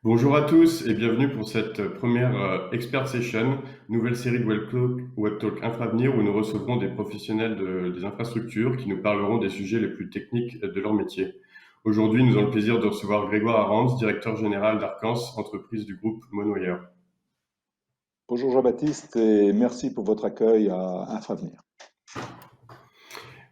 Bonjour à tous et bienvenue pour cette première Expert Session, nouvelle série de Web Talk Infravenir où nous recevrons des professionnels des infrastructures qui nous parleront des sujets les plus techniques de leur métier. Aujourd'hui, nous avons le plaisir de recevoir Grégoire Arantz, directeur général d'Arcans, entreprise du groupe Monwire. Bonjour Jean-Baptiste et merci pour votre accueil à Infravenir.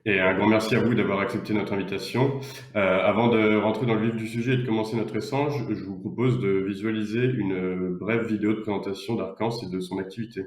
Et un grand merci à vous d'avoir accepté notre invitation. Avant de rentrer dans le vif du sujet et de commencer notre échange, je vous propose de visualiser une brève vidéo de présentation d'Arcans et de son activité.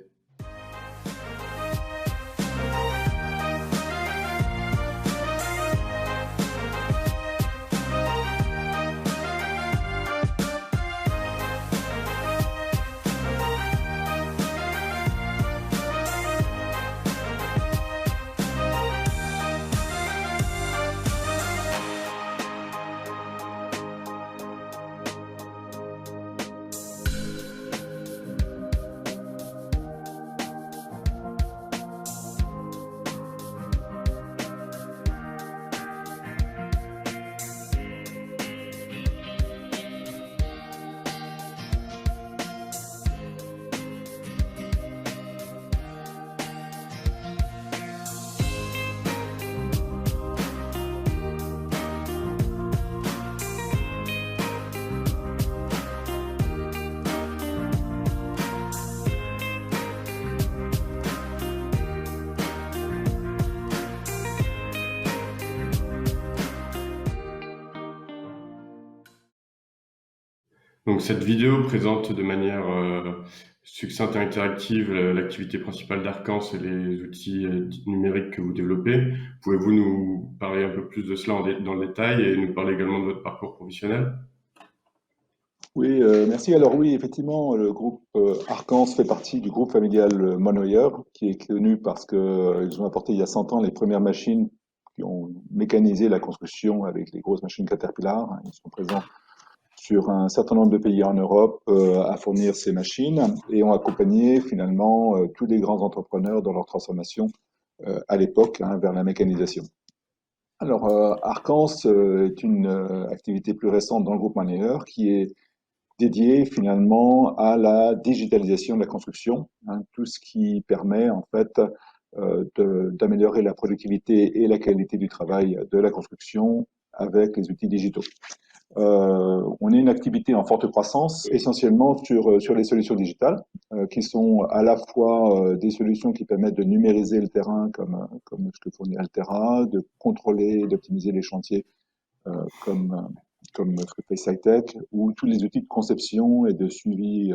Donc cette vidéo présente de manière succincte et interactive l'activité principale d'Arcans et les outils numériques que vous développez. Pouvez-vous nous parler un peu plus de cela dans le détail et nous parler également de votre parcours professionnel? Oui, merci. Alors oui, effectivement, le groupe Arcans fait partie du groupe familial Monwire, qui est connu parce qu'ils ont apporté il y a 100 ans les premières machines qui ont mécanisé la construction avec les grosses machines Caterpillar. Ils sont présents sur un certain nombre de pays en Europe à fournir ces machines et ont accompagné finalement tous les grands entrepreneurs dans leur transformation à l'époque vers la mécanisation. Alors, Arcans est une activité plus récente dans le groupe Monwire qui est dédiée finalement à la digitalisation de la construction, tout ce qui permet en fait d'améliorer la productivité et la qualité du travail de la construction avec les outils digitaux. On est une activité en forte croissance, essentiellement sur les solutions digitales, qui sont à la fois des solutions qui permettent de numériser le terrain, comme ce que fournit Altera, de contrôler, d'optimiser les chantiers, comme ce que fait SciTech, ou tous les outils de conception et de suivi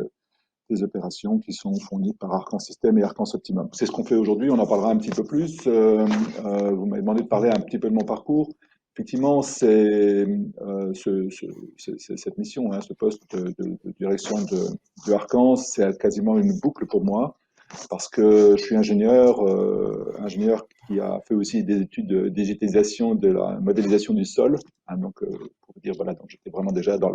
des opérations qui sont fournis par Arcan System et Arcan Optimum. C'est ce qu'on fait aujourd'hui, on en parlera un petit peu plus. Vous m'avez demandé de parler un petit peu de mon parcours. Effectivement, c'est cette mission, ce poste de direction de Arcan, c'est quasiment une boucle pour moi parce que je suis ingénieur qui a fait aussi des études de digitalisation de la modélisation du sol. Donc, pour vous dire, voilà, donc j'étais vraiment déjà dans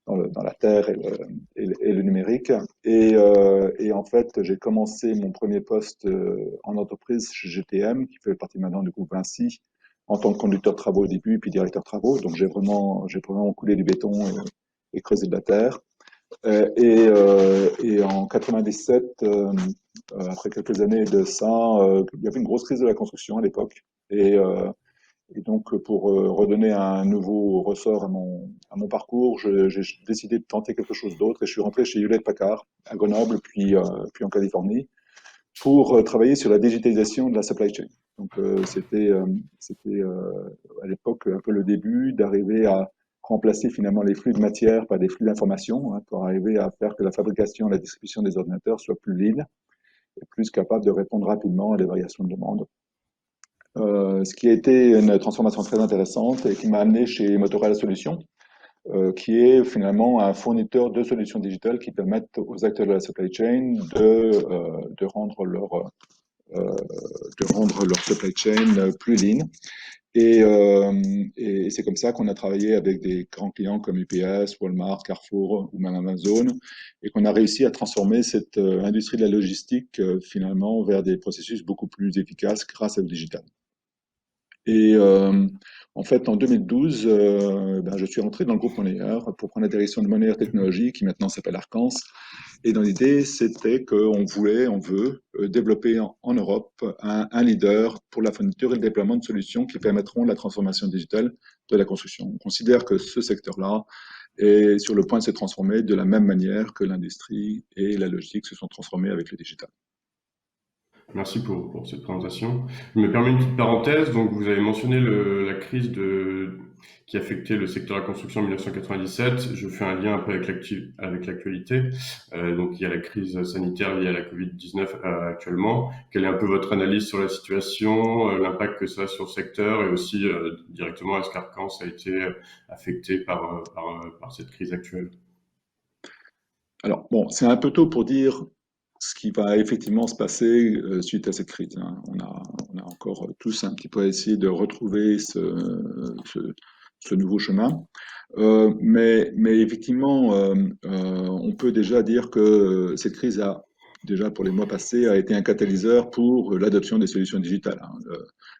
la terre et le numérique. Et en fait, j'ai commencé mon premier poste en entreprise chez GTM, qui fait partie maintenant du groupe Vinci, en tant que conducteur de travaux au début, puis directeur de travaux. Donc j'ai vraiment coulé du béton et creusé de la terre. Et en 97, après quelques années de ça, il y avait une grosse crise de la construction à l'époque. Et donc, pour redonner un nouveau ressort à mon parcours, j'ai décidé de tenter quelque chose d'autre et je suis rentré chez Hewlett-Packard à Grenoble, puis en Californie, pour travailler sur la digitalisation de la supply chain. Donc, c'était à l'époque un peu le début d'arriver à remplacer finalement les flux de matière par des flux d'information, pour arriver à faire que la fabrication et la distribution des ordinateurs soient plus lean et plus capable de répondre rapidement à des variations de demande. Ce qui a été une transformation très intéressante et qui m'a amené chez Motorola Solutions, qui est finalement un fournisseur de solutions digitales qui permettent aux acteurs de la supply chain de rendre leur supply chain plus lean. Et c'est comme ça qu'on a travaillé avec des grands clients comme UPS, Walmart, Carrefour ou même Amazon, et qu'on a réussi à transformer cette industrie de la logistique finalement vers des processus beaucoup plus efficaces grâce au digital. Et En fait, en 2012, je suis rentré dans le groupe Monnayeur pour prendre la direction de Monnayeur Technologies, qui maintenant s'appelle Arcans. Et dans l'idée, c'était on veut développer en Europe un leader pour la fourniture et le déploiement de solutions qui permettront la transformation digitale de la construction. On considère que ce secteur-là est sur le point de se transformer de la même manière que l'industrie et la logistique se sont transformées avec le digital. Merci pour cette présentation. Je me permets une petite parenthèse. Donc, vous avez mentionné la crise qui affectait le secteur de la construction en 1997. Je fais un lien un peu avec l'actualité. Donc, il y a la crise sanitaire liée à la Covid-19 actuellement. Quelle est un peu votre analyse sur la situation, l'impact que ça a sur le secteur et aussi directement, est-ce qu'Arcans a été affecté par cette crise actuelle? Alors, bon, c'est un peu tôt pour dire ce qui va effectivement se passer suite à cette crise, hein. On a encore tous un petit peu essayé de retrouver ce nouveau chemin. Mais effectivement, on peut déjà dire que cette crise a, déjà pour les mois passés, a été un catalyseur pour l'adoption des solutions digitales, hein.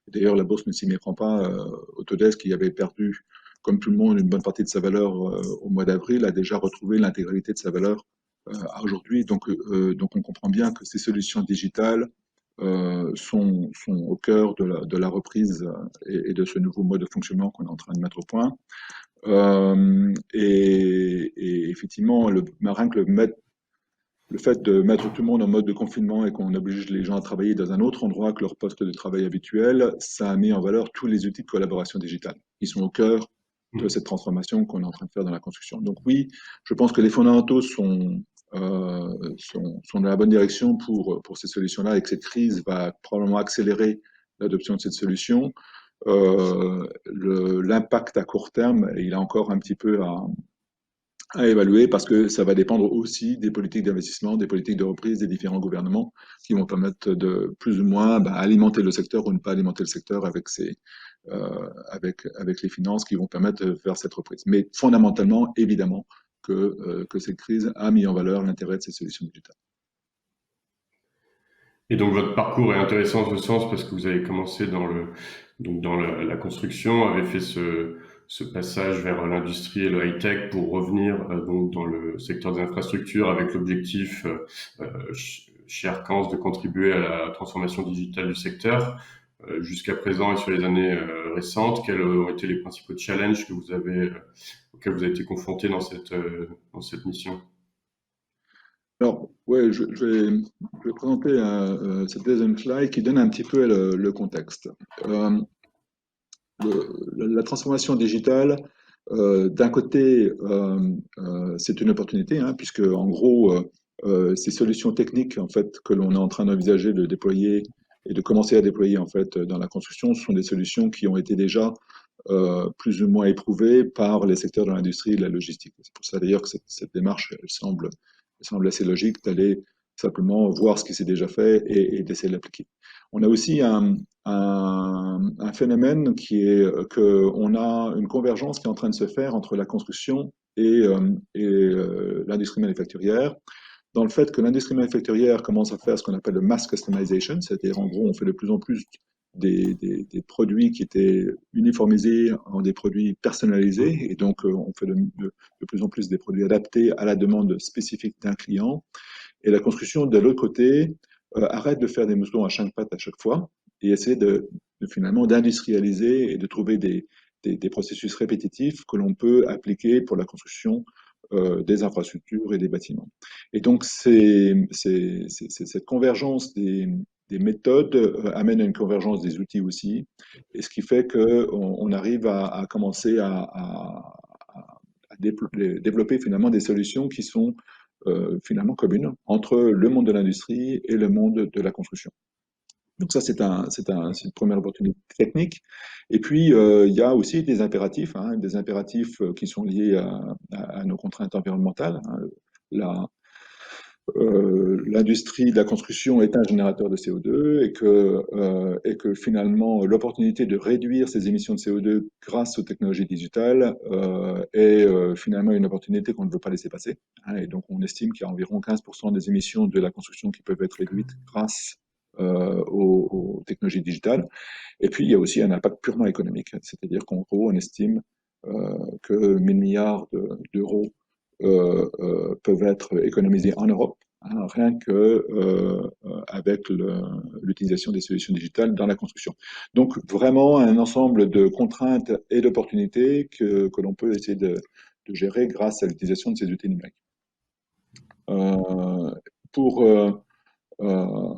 D'ailleurs, la bourse ne s'y méprend pas. Autodesk, qui avait perdu, comme tout le monde, une bonne partie de sa valeur au mois d'avril, a déjà retrouvé l'intégralité de sa valeur aujourd'hui. Donc, on comprend bien que ces solutions digitales sont au cœur de la reprise et de ce nouveau mode de fonctionnement qu'on est en train de mettre au point. Et effectivement, rien que le fait de mettre tout le monde en mode de confinement et qu'on oblige les gens à travailler dans un autre endroit que leur poste de travail habituel, ça a mis en valeur tous les outils de collaboration digitale qui sont au cœur de cette transformation qu'on est en train de faire dans la construction. Donc oui, je pense que les fondamentaux sont dans la bonne direction pour ces solutions-là et que cette crise va probablement accélérer l'adoption de cette solution. L'impact à court terme, il est encore un petit peu à évaluer parce que ça va dépendre aussi des politiques d'investissement, des politiques de reprise des différents gouvernements qui vont permettre de plus ou moins alimenter le secteur ou ne pas alimenter le secteur avec les finances qui vont permettre de faire cette reprise. Mais fondamentalement, évidemment, que cette crise a mis en valeur l'intérêt de ces solutions digitales. Et donc votre parcours est intéressant en ce sens parce que vous avez commencé dans la construction, avez fait ce passage vers l'industrie et le high-tech pour revenir donc dans le secteur des infrastructures avec l'objectif chez Arcans de contribuer à la transformation digitale du secteur. Jusqu'à présent et sur les années récentes, quels ont été les principaux challenges auxquels vous avez été confrontés dans cette mission? Alors, ouais, je vais présenter cette deuxième slide qui donne un petit peu le contexte. Euh, la transformation digitale, d'un côté, c'est une opportunité, hein, puisque en gros, ces solutions techniques en fait que l'on est en train d'envisager de déployer et de commencer à déployer en fait dans la construction, ce sont des solutions qui ont été déjà plus ou moins éprouvées par les secteurs de l'industrie et de la logistique. C'est pour ça d'ailleurs que cette démarche elle semble assez logique d'aller simplement voir ce qui s'est déjà fait et d'essayer de l'appliquer. On a aussi un phénomène qui est qu'on a une convergence qui est en train de se faire entre la construction et l'industrie manufacturière, dans le fait que l'industrie manufacturière commence à faire ce qu'on appelle le mass customization, c'est-à-dire en gros on fait de plus en plus des produits qui étaient uniformisés en des produits personnalisés, et donc on fait de plus en plus des produits adaptés à la demande spécifique d'un client. Et la construction, de l'autre côté, arrête de faire des moutons à 5 pattes à chaque fois et essaie finalement d'industrialiser et de trouver des processus répétitifs que l'on peut appliquer pour la construction des infrastructures et des bâtiments. Et donc, cette convergence des méthodes amène à une convergence des outils aussi, et ce qui fait qu'on arrive à commencer à développer finalement des solutions qui sont finalement communes entre le monde de l'industrie et le monde de la construction. Donc ça, c'est une première opportunité technique. Et puis, il y a aussi des impératifs, hein, des impératifs qui sont liés à nos contraintes environnementales, hein. La, L'industrie de la construction est un générateur de CO2 et que finalement l'opportunité de réduire ces émissions de CO2 grâce aux technologies digitales est finalement une opportunité qu'on ne veut pas laisser passer, hein. Et donc on estime qu'il y a environ 15% des émissions de la construction qui peuvent être réduites grâce aux technologies digitales. Et puis, il y a aussi un impact purement économique, c'est-à-dire qu'en gros, on estime que 1000 milliards d'euros peuvent être économisés en Europe, hein, rien que avec l'utilisation des solutions digitales dans la construction. Donc, vraiment un ensemble de contraintes et d'opportunités que l'on peut essayer de gérer grâce à l'utilisation de ces outils numériques. Euh, pour, euh, euh,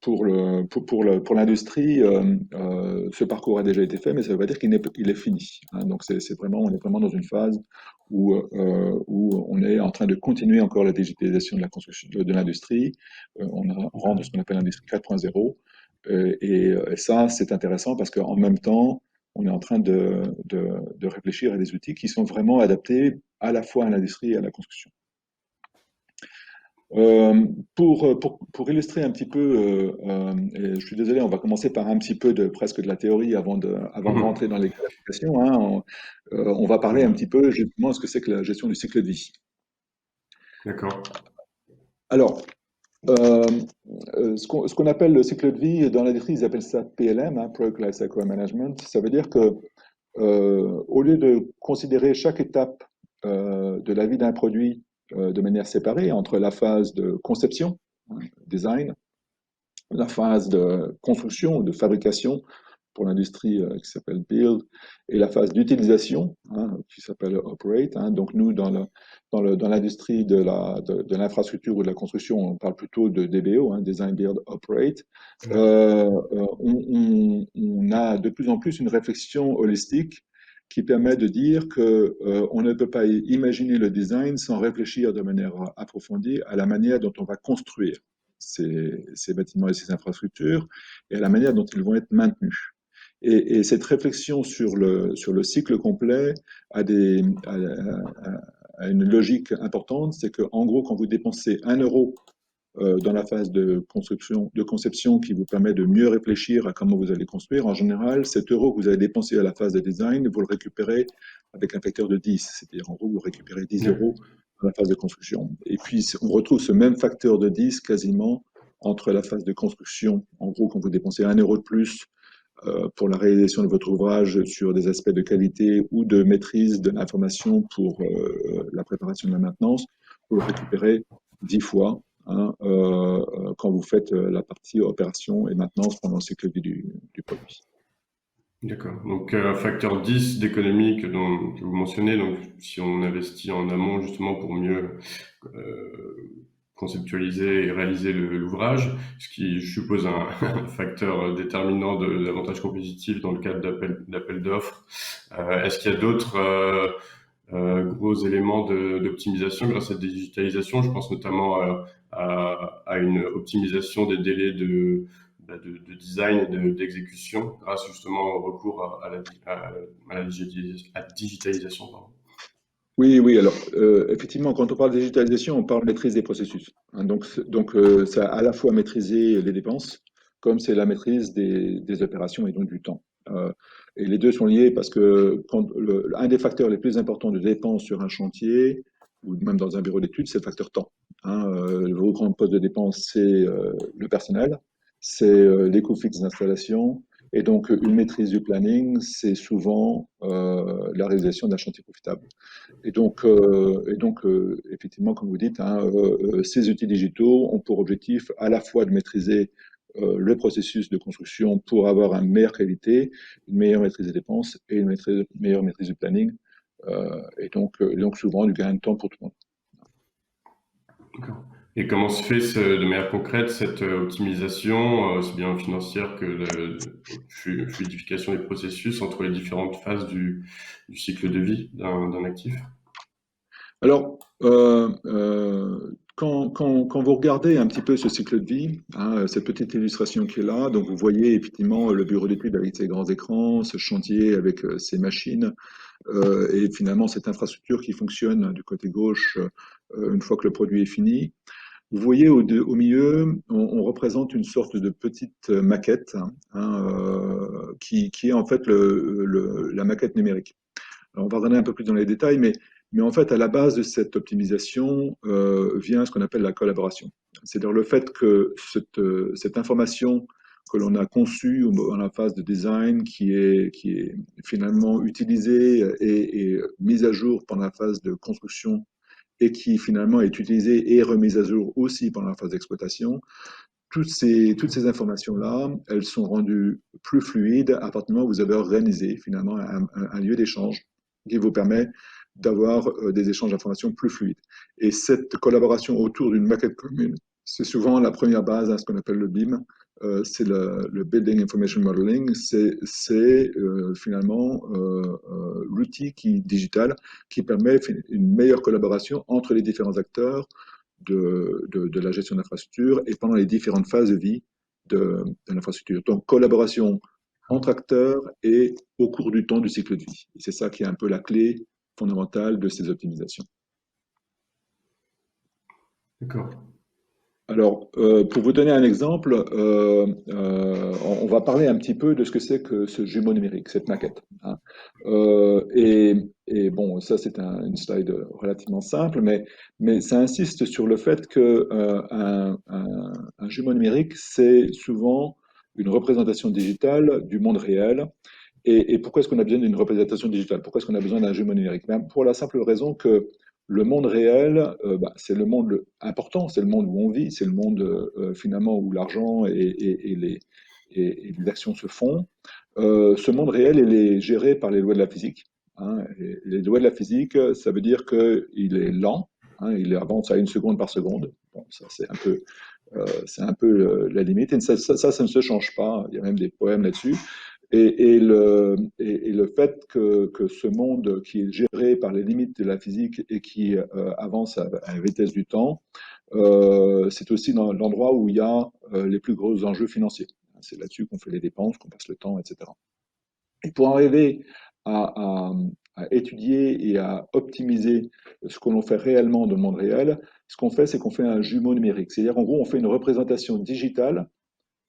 pour l'industrie, ce parcours a déjà été fait, mais ça ne veut pas dire qu'il est fini, hein. Donc c'est vraiment, on est vraiment dans une phase où on est en train de continuer encore la digitalisation de la construction de l'industrie. On rentre dans ce qu'on appelle l'industrie 4.0. Et ça, c'est intéressant parce qu'en même temps, on est en train de réfléchir à des outils qui sont vraiment adaptés à la fois à l'industrie et à la construction. Pour illustrer un petit peu, et je suis désolé, on va commencer par un petit peu presque de la théorie avant de rentrer dans les applications, hein. On va parler un petit peu justement de ce que c'est que la gestion du cycle de vie. D'accord. Alors, euh, ce qu'on appelle le cycle de vie dans l'industrie, ils appellent ça PLM, hein, Product Lifecycle Management. Ça veut dire que au lieu de considérer chaque étape de la vie d'un produit de manière séparée entre la phase de conception, hein, design, la phase de construction ou de fabrication pour l'industrie qui s'appelle build, et la phase d'utilisation hein, qui s'appelle operate, hein. Donc nous, dans l'industrie de l'infrastructure ou de la construction, on parle plutôt de DBO, hein, design, build, operate. On a de plus en plus une réflexion holistique qui permet de dire que on ne peut pas imaginer le design sans réfléchir de manière approfondie à la manière dont on va construire ces bâtiments et ces infrastructures et à la manière dont ils vont être maintenus. Et cette réflexion sur le cycle complet a une logique importante, c'est qu'en gros, quand vous dépensez 1 euro dans la phase de conception qui vous permet de mieux réfléchir à comment vous allez construire, en général, cet euro que vous avez dépensé à la phase de design, vous le récupérez avec un facteur de 10. C'est-à-dire, en gros, vous récupérez 10 Ouais. euros dans la phase de construction. Et puis, on retrouve ce même facteur de 10 quasiment entre la phase de construction. En gros, quand vous dépensez 1 euro de plus pour la réalisation de votre ouvrage sur des aspects de qualité ou de maîtrise de l'information pour la préparation de la maintenance, vous le récupérez 10 fois hein, quand vous faites la partie opération et maintenance pendant le cycle de vie du produit. D'accord. Donc, facteur 10 d'économie que vous mentionnez, donc si on investit en amont justement pour mieux conceptualiser et réaliser l'ouvrage, ce qui suppose un facteur déterminant de l'avantage compétitif dans le cadre d'appel d'offres. Est-ce qu'il y a d'autres gros éléments d'optimisation grâce à la digitalisation? Je pense notamment à une optimisation des délais de design et d'exécution grâce justement au recours à la digitalisation. Pardon. Oui, oui, alors effectivement, quand on parle de digitalisation, on parle de maîtrise des processus, hein. Donc, ça a à la fois maîtriser les dépenses, comme c'est la maîtrise des opérations et donc du temps. Euh, et les deux sont liés parce que un des facteurs les plus importants de dépenses sur un chantier, ou même dans un bureau d'études, c'est le facteur temps, hein. Vos grands postes de dépenses, c'est le personnel, c'est les coûts fixes d'installation, et donc une maîtrise du planning, c'est souvent la réalisation d'un chantier profitable. Et donc, effectivement, comme vous dites, hein, ces outils digitaux ont pour objectif à la fois de maîtriser le processus de construction pour avoir une meilleure qualité, une meilleure maîtrise des dépenses et meilleure maîtrise du planning, et donc souvent du gain de temps pour tout le monde. D'accord. Et comment se fait de manière concrète cette optimisation, aussi bien financière que de fluidification des processus entre les différentes phases du cycle de vie d'un actif? Alors, quand vous regardez un petit peu ce cycle de vie, hein, cette petite illustration qui est là, donc vous voyez effectivement le bureau d'études avec ses grands écrans, ce chantier avec ses machines, et finalement cette infrastructure qui fonctionne du côté gauche une fois que le produit est fini. Vous voyez au milieu, on représente une sorte de petite maquette hein, qui est en fait la maquette numérique. Alors, on va regarder un peu plus dans les détails, mais en fait, à la base de cette optimisation vient ce qu'on appelle la collaboration. C'est-à-dire le fait que cette information que l'on a conçue dans la phase de design, qui est finalement utilisée et mise à jour pendant la phase de construction et qui finalement est utilisée et remise à jour aussi pendant la phase d'exploitation, toutes ces informations-là, elles sont rendues plus fluides à partir du moment où vous avez organisé finalement un lieu d'échange qui vous permet d'avoir des échanges d'informations plus fluides. Et cette collaboration autour d'une maquette commune, c'est souvent la première base à ce qu'on appelle le BIM. C'est le Building Information Modeling. C'est finalement l'outil digital qui permet une meilleure collaboration entre les différents acteurs de la gestion d'infrastructure et pendant les différentes phases de vie de l'infrastructure. Donc, collaboration entre acteurs et au cours du temps du cycle de vie. C'est ça qui est un peu la clé fondamentale de ces optimisations. D'accord. Alors, pour vous donner un exemple, on va parler un petit peu de ce que c'est que ce jumeau numérique, cette maquette, hein. Et bon, ça c'est une slide relativement simple, mais ça insiste sur le fait que un jumeau numérique, c'est souvent une représentation digitale du monde réel. Et pourquoi est-ce qu'on a besoin d'une représentation digitale? Pourquoi est-ce qu'on a besoin d'un jumeau numérique? Ben, pour la simple raison que le monde réel, c'est le monde important, c'est le monde où on vit, c'est le monde finalement où l'argent et les actions se font. Ce monde réel, il est géré par les lois de la physique, hein. Et les lois de la physique, ça veut dire qu'il est lent, hein, il avance à 1 seconde par seconde. Bon, ça c'est un peu la limite. Et ça ne se change pas. Il y a même des poèmes là-dessus. Et le fait que ce monde qui est géré par les limites de la physique et qui avance à la vitesse du temps, c'est aussi dans l'endroit où il y a les plus gros enjeux financiers. C'est là-dessus qu'on fait les dépenses, qu'on passe le temps, etc. Et pour arriver à, à- à étudier et à optimiser ce que l'on fait réellement dans le monde réel, ce qu'on fait, c'est qu'on fait un jumeau numérique. C'est-à-dire, en gros, on fait une représentation digitale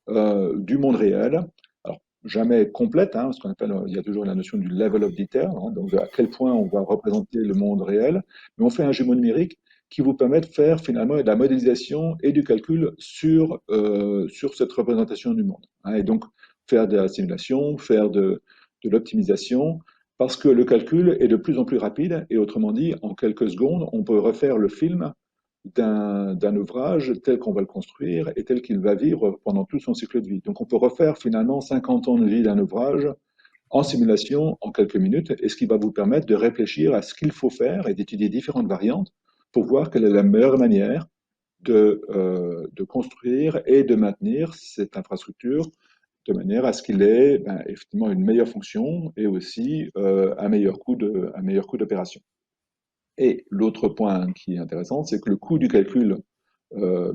du monde réel. Alors, jamais complète, hein, ce qu'on appelle, il y a toujours la notion du level of detail, hein, donc à quel point on va représenter le monde réel, mais on fait un jumeau numérique qui vous permet de faire finalement de la modélisation et du calcul sur cette représentation du monde, hein, et donc faire de la simulation, faire de l'optimisation, parce que le calcul est de plus en plus rapide, et autrement dit, en quelques secondes, on peut refaire le film d'un ouvrage tel qu'on va le construire et tel qu'il va vivre pendant tout son cycle de vie. Donc on peut refaire finalement 50 ans de vie d'un ouvrage en simulation en quelques minutes, et ce qui va vous permettre de réfléchir à ce qu'il faut faire et d'étudier différentes variantes pour voir quelle est la meilleure manière de construire et de maintenir cette infrastructure de manière à ce qu'il ait effectivement une meilleure fonction et aussi un meilleur coût d'opération. Et l'autre point qui est intéressant, c'est que le coût du calcul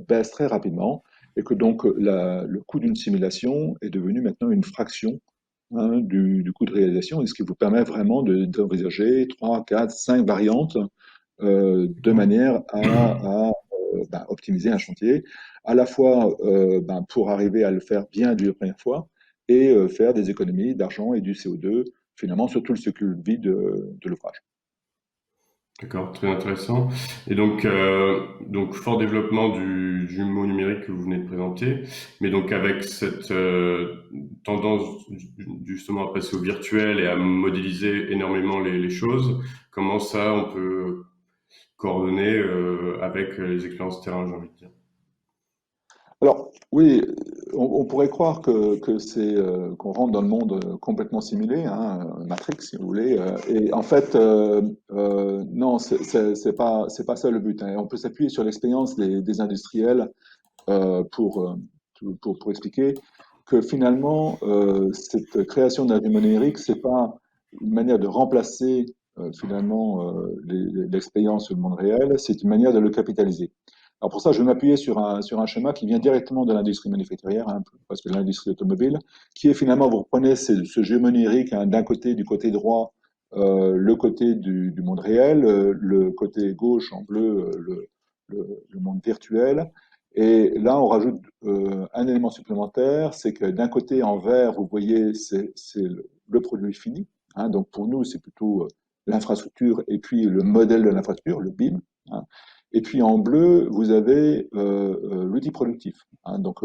baisse très rapidement et que donc le coût d'une simulation est devenu maintenant une fraction, hein, du coût de réalisation, et ce qui vous permet vraiment d'envisager 3, 4, 5 variantes de D'accord. manière à optimiser un chantier, à la fois pour arriver à le faire bien d'une première fois et faire des économies d'argent et du CO2 finalement sur tout le cycle de vie de l'ouvrage. D'accord, très intéressant. Et donc fort développement du jumeau numérique que vous venez de présenter, mais donc avec cette tendance justement à passer au virtuel et à modéliser énormément les choses, comment ça on peut coordonner avec les expériences terrain, j'ai envie de dire. Alors, oui, on pourrait croire que c'est qu'on rentre dans le monde complètement simulé, hein, Matrix, si vous voulez. Et en fait, non, c'est pas ça le but, hein. On peut s'appuyer sur l'expérience des industriels pour, pour expliquer que finalement, cette création d'un humain numérique, c'est pas une manière de remplacer finalement l'expérience sur le monde réel, c'est une manière de le capitaliser. Alors pour ça, je vais m'appuyer sur un schéma qui vient directement de l'industrie manufacturière, hein, parce que l'industrie automobile, qui est finalement, vous reprenez ce jeu numérique, hein, d'un côté, du côté droit, le côté du monde réel, le côté gauche en bleu, le monde virtuel. Et là, on rajoute un élément supplémentaire, c'est que d'un côté, en vert, vous voyez, c'est le produit fini, hein, donc pour nous, c'est plutôt l'infrastructure et puis le modèle de l'infrastructure, le BIM, hein. Et puis en bleu, vous avez l'outil productif. Hein. Donc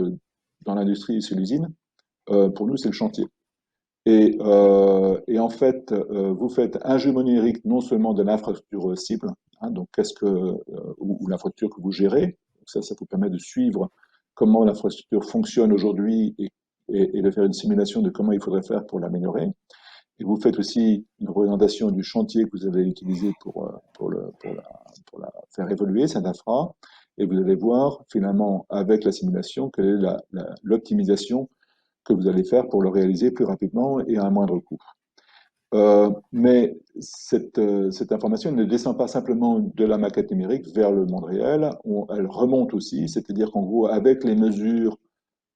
dans l'industrie, c'est l'usine. Pour nous, c'est le chantier. Et en fait, vous faites un jumeau numérique non seulement de l'infrastructure cible, hein, donc ou l'infrastructure que vous gérez, donc ça vous permet de suivre comment l'infrastructure fonctionne aujourd'hui et de faire une simulation de comment il faudrait faire pour l'améliorer. Et vous faites aussi une représentation du chantier que vous allez utiliser pour la faire évoluer, cette infra. Et vous allez voir finalement avec la simulation quelle est l'optimisation que vous allez faire pour le réaliser plus rapidement et à un moindre coût. Mais cette information ne descend pas simplement de la maquette numérique vers le monde réel, elle remonte aussi, c'est-à-dire qu'en gros, avec les mesures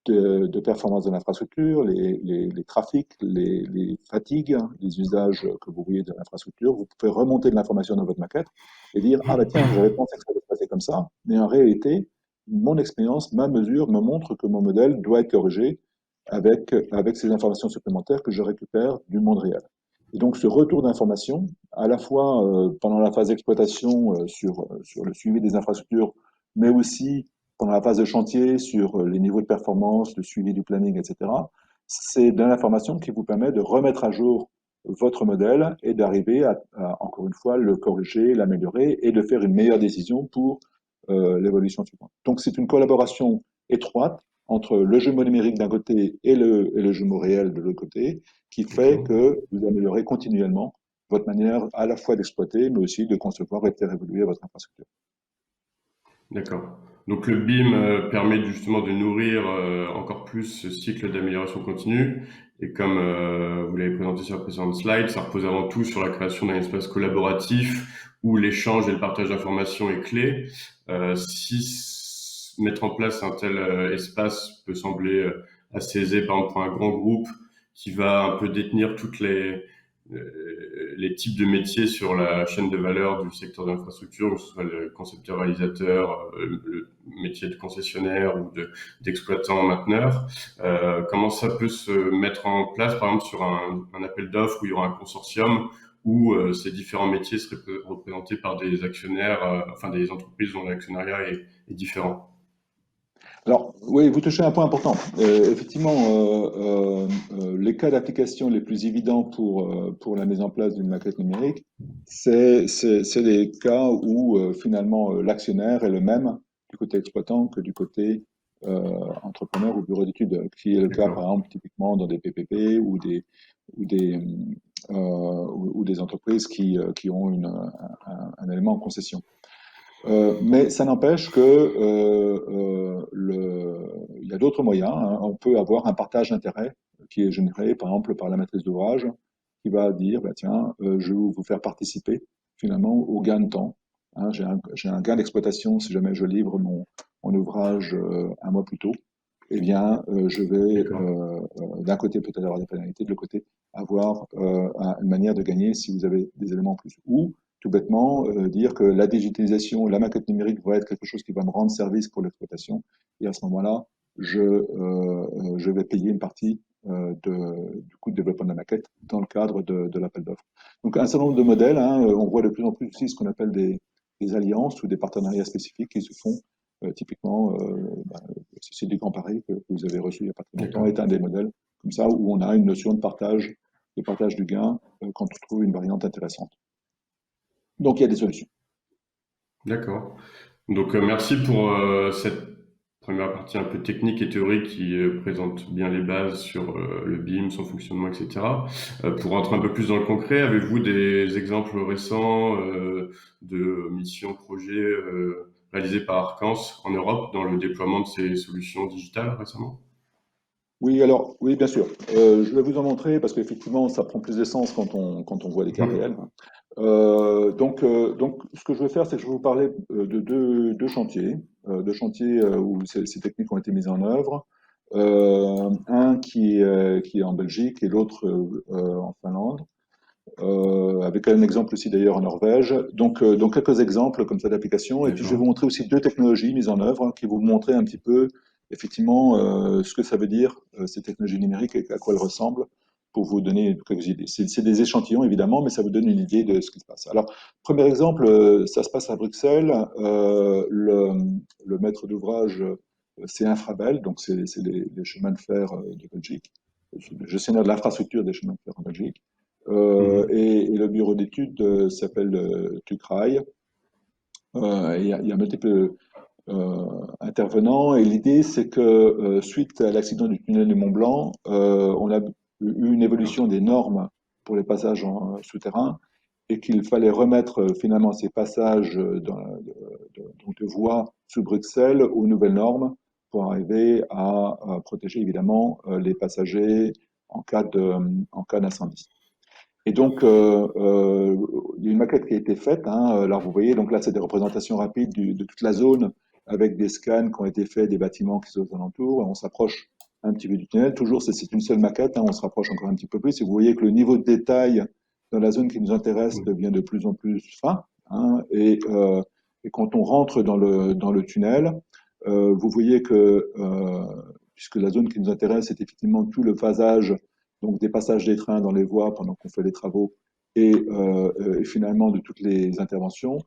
de performance de l'infrastructure, les trafics, les fatigues, les usages que vous voyez de l'infrastructure, vous pouvez remonter de l'information dans votre maquette et dire, ah bah tiens, j'avais pensé que ça allait se passer comme ça, mais en réalité, mon expérience, ma mesure me montre que mon modèle doit être corrigé avec ces informations supplémentaires que je récupère du monde réel. Et donc ce retour d'information, à la fois pendant la phase d'exploitation sur le suivi des infrastructures, mais aussi pendant la phase de chantier sur les niveaux de performance, le suivi du planning, etc. C'est de l'information qui vous permet de remettre à jour votre modèle et d'arriver encore une fois, le corriger, l'améliorer et de faire une meilleure décision pour l'évolution suivante. Donc c'est une collaboration étroite entre le jumeau numérique d'un côté et le jumeau réel de l'autre côté, qui fait D'accord. que vous améliorez continuellement votre manière à la fois d'exploiter, mais aussi de concevoir et de faire évoluer votre infrastructure. D'accord. Donc le BIM permet justement de nourrir encore plus ce cycle d'amélioration continue. Et comme vous l'avez présenté sur la précédente slide, ça repose avant tout sur la création d'un espace collaboratif où l'échange et le partage d'informations est clé. Mettre en place un tel espace peut sembler assez aisé, par exemple pour un grand groupe qui va un peu détenir les types de métiers sur la chaîne de valeur du secteur d'infrastructure, que ce soit le concepteur réalisateur, le métier de concessionnaire ou d'exploitant mainteneur. Comment ça peut se mettre en place, par exemple, sur un appel d'offres où il y aura un consortium où ces différents métiers seraient représentés par des actionnaires, enfin des entreprises dont l'actionnariat est différent. Alors, oui, vous touchez un point important. Effectivement, les cas d'application les plus évidents pour la mise en place d'une maquette numérique, c'est les cas où finalement l'actionnaire est le même du côté exploitant que du côté entrepreneur ou bureau d'études, qui est le cas par D'accord. exemple typiquement dans des PPP ou des, ou des entreprises qui ont un élément en concession. Mais ça n'empêche que il y a d'autres moyens. Hein. On peut avoir un partage d'intérêt qui est généré, par exemple, par la maîtrise d'ouvrage, qui va dire, bah, tiens, je vais vous faire participer finalement au gain de temps. Hein, j'ai un gain d'exploitation si jamais je livre mon ouvrage un mois plus tôt. Eh bien, je vais D'accord. d'un côté peut-être avoir des pénalités, de l'autre côté avoir une manière de gagner si vous avez des éléments en plus. Ou tout bêtement dire que la digitalisation, la maquette numérique va être quelque chose qui va me rendre service pour l'exploitation. Et à ce moment-là, je vais payer une partie du coût de développement de la maquette dans le cadre de l'appel d'offres. Donc un certain nombre de modèles, hein, on voit de plus en plus aussi ce qu'on appelle des alliances ou des partenariats spécifiques qui se font. Typiquement, c'est des grands paris que vous avez reçus il n'y a pas très longtemps, D'accord. est un des modèles comme ça où on a une notion de partage du gain quand on trouve une variante intéressante. Donc il y a des solutions. D'accord. Donc, merci pour cette première partie un peu technique et théorique qui présente bien les bases sur le BIM, son fonctionnement, etc. Pour rentrer un peu plus dans le concret, avez-vous des exemples récents de missions, projets réalisés par Arcans en Europe dans le déploiement de ces solutions digitales récemment? Oui, alors, oui, bien sûr. Je vais vous en montrer parce qu'effectivement, ça prend plus de sens quand on voit les cas réels. Donc, ce que je vais faire, c'est que je vais vous parler de deux chantiers où ces techniques ont été mises en œuvre. Un qui est en Belgique et l'autre en Finlande. Avec un exemple aussi d'ailleurs en Norvège. Donc quelques exemples comme ça d'applications. Et puis je vais D'accord. vous montrer aussi deux technologies mises en œuvre hein, qui vont vous montrer un petit peu effectivement ce que ça veut dire ces technologies numériques et à quoi elles ressemblent pour vous donner quelques idées. C'est des échantillons, évidemment, mais ça vous donne une idée de ce qui se passe. Alors, premier exemple, ça se passe à Bruxelles. Le maître d'ouvrage, c'est Infrabel, donc c'est les chemins de fer de Belgique, le gestionnaire de l'infrastructure des chemins de fer en Belgique. Mhm. Et le bureau d'études s'appelle TUCRAI. Il y a multiples intervenants. Et l'idée, c'est que suite à l'accident du tunnel du Mont Blanc, on a eu une évolution des normes pour les passages en souterrains et qu'il fallait remettre finalement ces passages de voies sous Bruxelles aux nouvelles normes pour arriver à protéger évidemment les passagers en en cas d'incendie. Et donc, il y a une maquette qui a été faite. Hein. Alors, vous voyez, donc là, c'est des représentations rapides de toute la zone avec des scans qui ont été faits des bâtiments qui sont aux alentours. On s'approche un petit peu du tunnel. Toujours, c'est une seule maquette. Hein. On se rapproche encore un petit peu plus. Et vous voyez que le niveau de détail dans la zone qui nous intéresse Mhm. devient de plus en plus fin. Hein. Et quand on rentre dans le tunnel, vous voyez que, puisque la zone qui nous intéresse, c'est effectivement tout le phasage donc des passages des trains dans les voies pendant qu'on fait les travaux et finalement de toutes les interventions.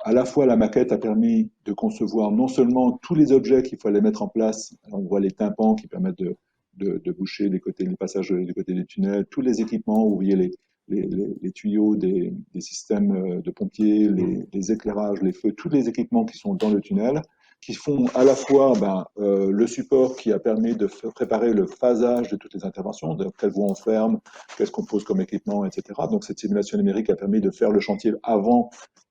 À la fois, la maquette a permis de concevoir non seulement tous les objets qu'il fallait mettre en place, on voit les tympans qui permettent de boucher les passages des côtés des tunnels, tous les équipements, vous voyez les tuyaux des systèmes de pompiers, Mhm. les éclairages, les feux, tous les équipements qui sont dans le tunnel, qui font à la fois le support qui a permis de préparer le phasage de toutes les interventions, de quelle voie on ferme, qu'est-ce qu'on pose comme équipement, etc. Donc cette simulation numérique a permis de faire le chantier avant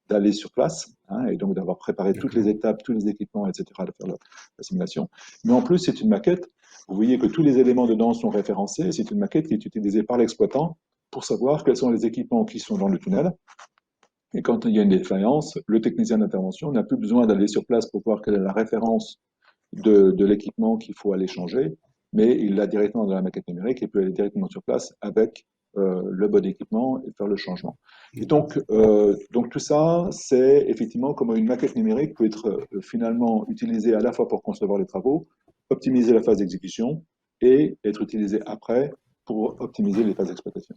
d'aller sur place, hein, et donc d'avoir préparé toutes les D'accord. étapes, tous les équipements, etc., de faire la simulation. Mais en plus, c'est une maquette. Vous voyez que tous les éléments dedans sont référencés. C'est une maquette qui est utilisée par l'exploitant pour savoir quels sont les équipements qui sont dans le tunnel. Et quand il y a une défaillance, le technicien d'intervention n'a plus besoin d'aller sur place pour voir quelle est la référence de l'équipement qu'il faut aller changer, mais il l'a directement dans la maquette numérique et peut aller directement sur place avec le bon équipement et faire le changement. Et D'accord. donc tout ça, c'est effectivement comment une maquette numérique peut être finalement utilisée à la fois pour concevoir les travaux, optimiser la phase d'exécution et être utilisée après pour optimiser les phases d'exploitation.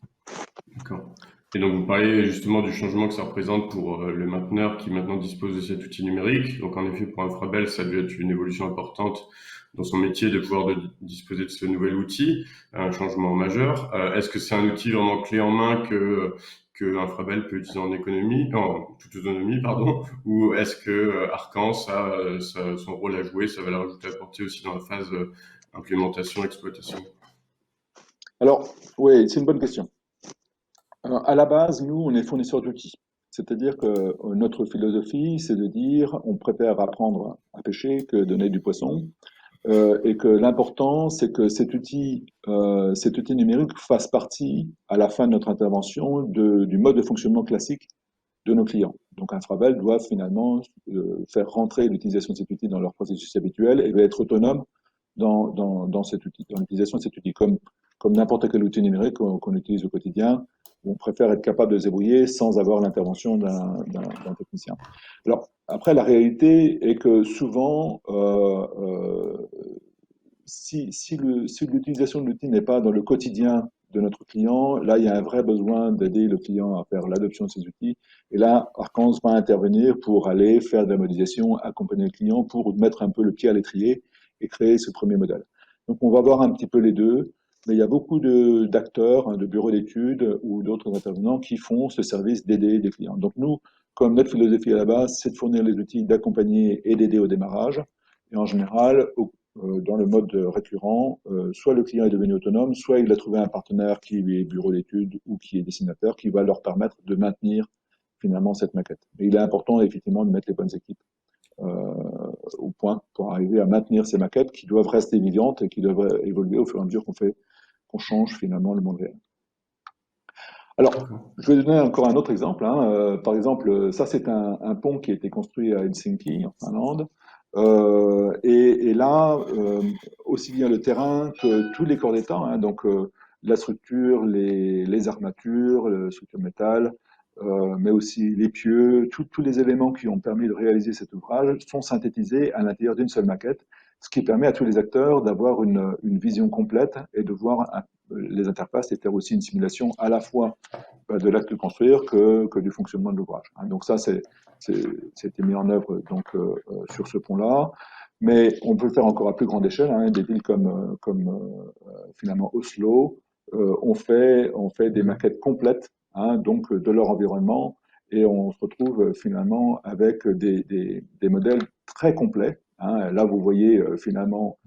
D'accord. Et donc, vous parliez justement du changement que ça représente pour le mainteneur qui maintenant dispose de cet outil numérique. Donc, en effet, pour Infrabel, ça a dû être une évolution importante dans son métier de pouvoir disposer de ce nouvel outil, un changement majeur. Est-ce que c'est un outil vraiment clé en main que Infrabel peut utiliser en économie, en toute autonomie, pardon, ou est-ce que Arcan a son rôle à jouer, sa valeur ajoutée à apporter aussi dans la phase implémentation, exploitation? Alors, oui, c'est une bonne question. Alors, à la base, nous, on est fournisseur d'outils. C'est-à-dire que notre philosophie, c'est de dire on préfère apprendre à pêcher que donner du poisson. Et que l'important, c'est que cet outil numérique fasse partie, à la fin de notre intervention, du mode de fonctionnement classique de nos clients. Donc, Infravel doit finalement faire rentrer l'utilisation de cet outil dans leur processus habituel et va être autonome dans cet outil, dans l'utilisation de cet outil, comme n'importe quel outil numérique qu'on utilise au quotidien. On préfère être capable de se débrouiller sans avoir l'intervention d'un technicien. Alors, après, la réalité est que souvent, si l'utilisation de l'outil n'est pas dans le quotidien de notre client, là, il y a un vrai besoin d'aider le client à faire l'adoption de ces outils. Et là, Arcans va intervenir pour aller faire de la modélisation, accompagner le client pour mettre un peu le pied à l'étrier et créer ce premier modèle. Donc, on va voir un petit peu les deux, mais il y a beaucoup d'acteurs, hein, de bureaux d'études ou d'autres intervenants qui font ce service d'aider des clients. Donc, nous, comme notre philosophie à la base, c'est de fournir les outils, d'accompagner et d'aider au démarrage. Et en général, dans le mode récurrent, soit le client est devenu autonome, soit il a trouvé un partenaire qui lui est bureau d'études ou qui est dessinateur, qui va leur permettre de maintenir finalement cette maquette. Et il est important effectivement de mettre les bonnes équipes au point pour arriver à maintenir ces maquettes qui doivent rester vivantes et qui doivent évoluer au fur et à mesure qu'on change finalement le monde réel. Alors, D'accord. je vais donner encore un autre exemple. Hein. Par exemple, ça c'est un pont qui a été construit à Helsinki, en Finlande. Et là, aussi bien le terrain que tous les corps d'État, hein, donc la structure, les armatures, la structure métal, mais aussi les pieux, tous les éléments qui ont permis de réaliser cet ouvrage sont synthétisés à l'intérieur d'une seule maquette, ce qui permet à tous les acteurs d'avoir une vision complète et de voir les interfaces et faire aussi une simulation à la fois de l'acte de construire que du fonctionnement de l'ouvrage. Hein. Donc ça, c'était mis en œuvre donc, sur ce pont-là. Mais on peut le faire encore à plus grande échelle. Hein. Des villes finalement Oslo on fait des maquettes complètes donc de leur environnement et on se retrouve finalement avec des modèles très complets. Hein. Là, vous voyez finalement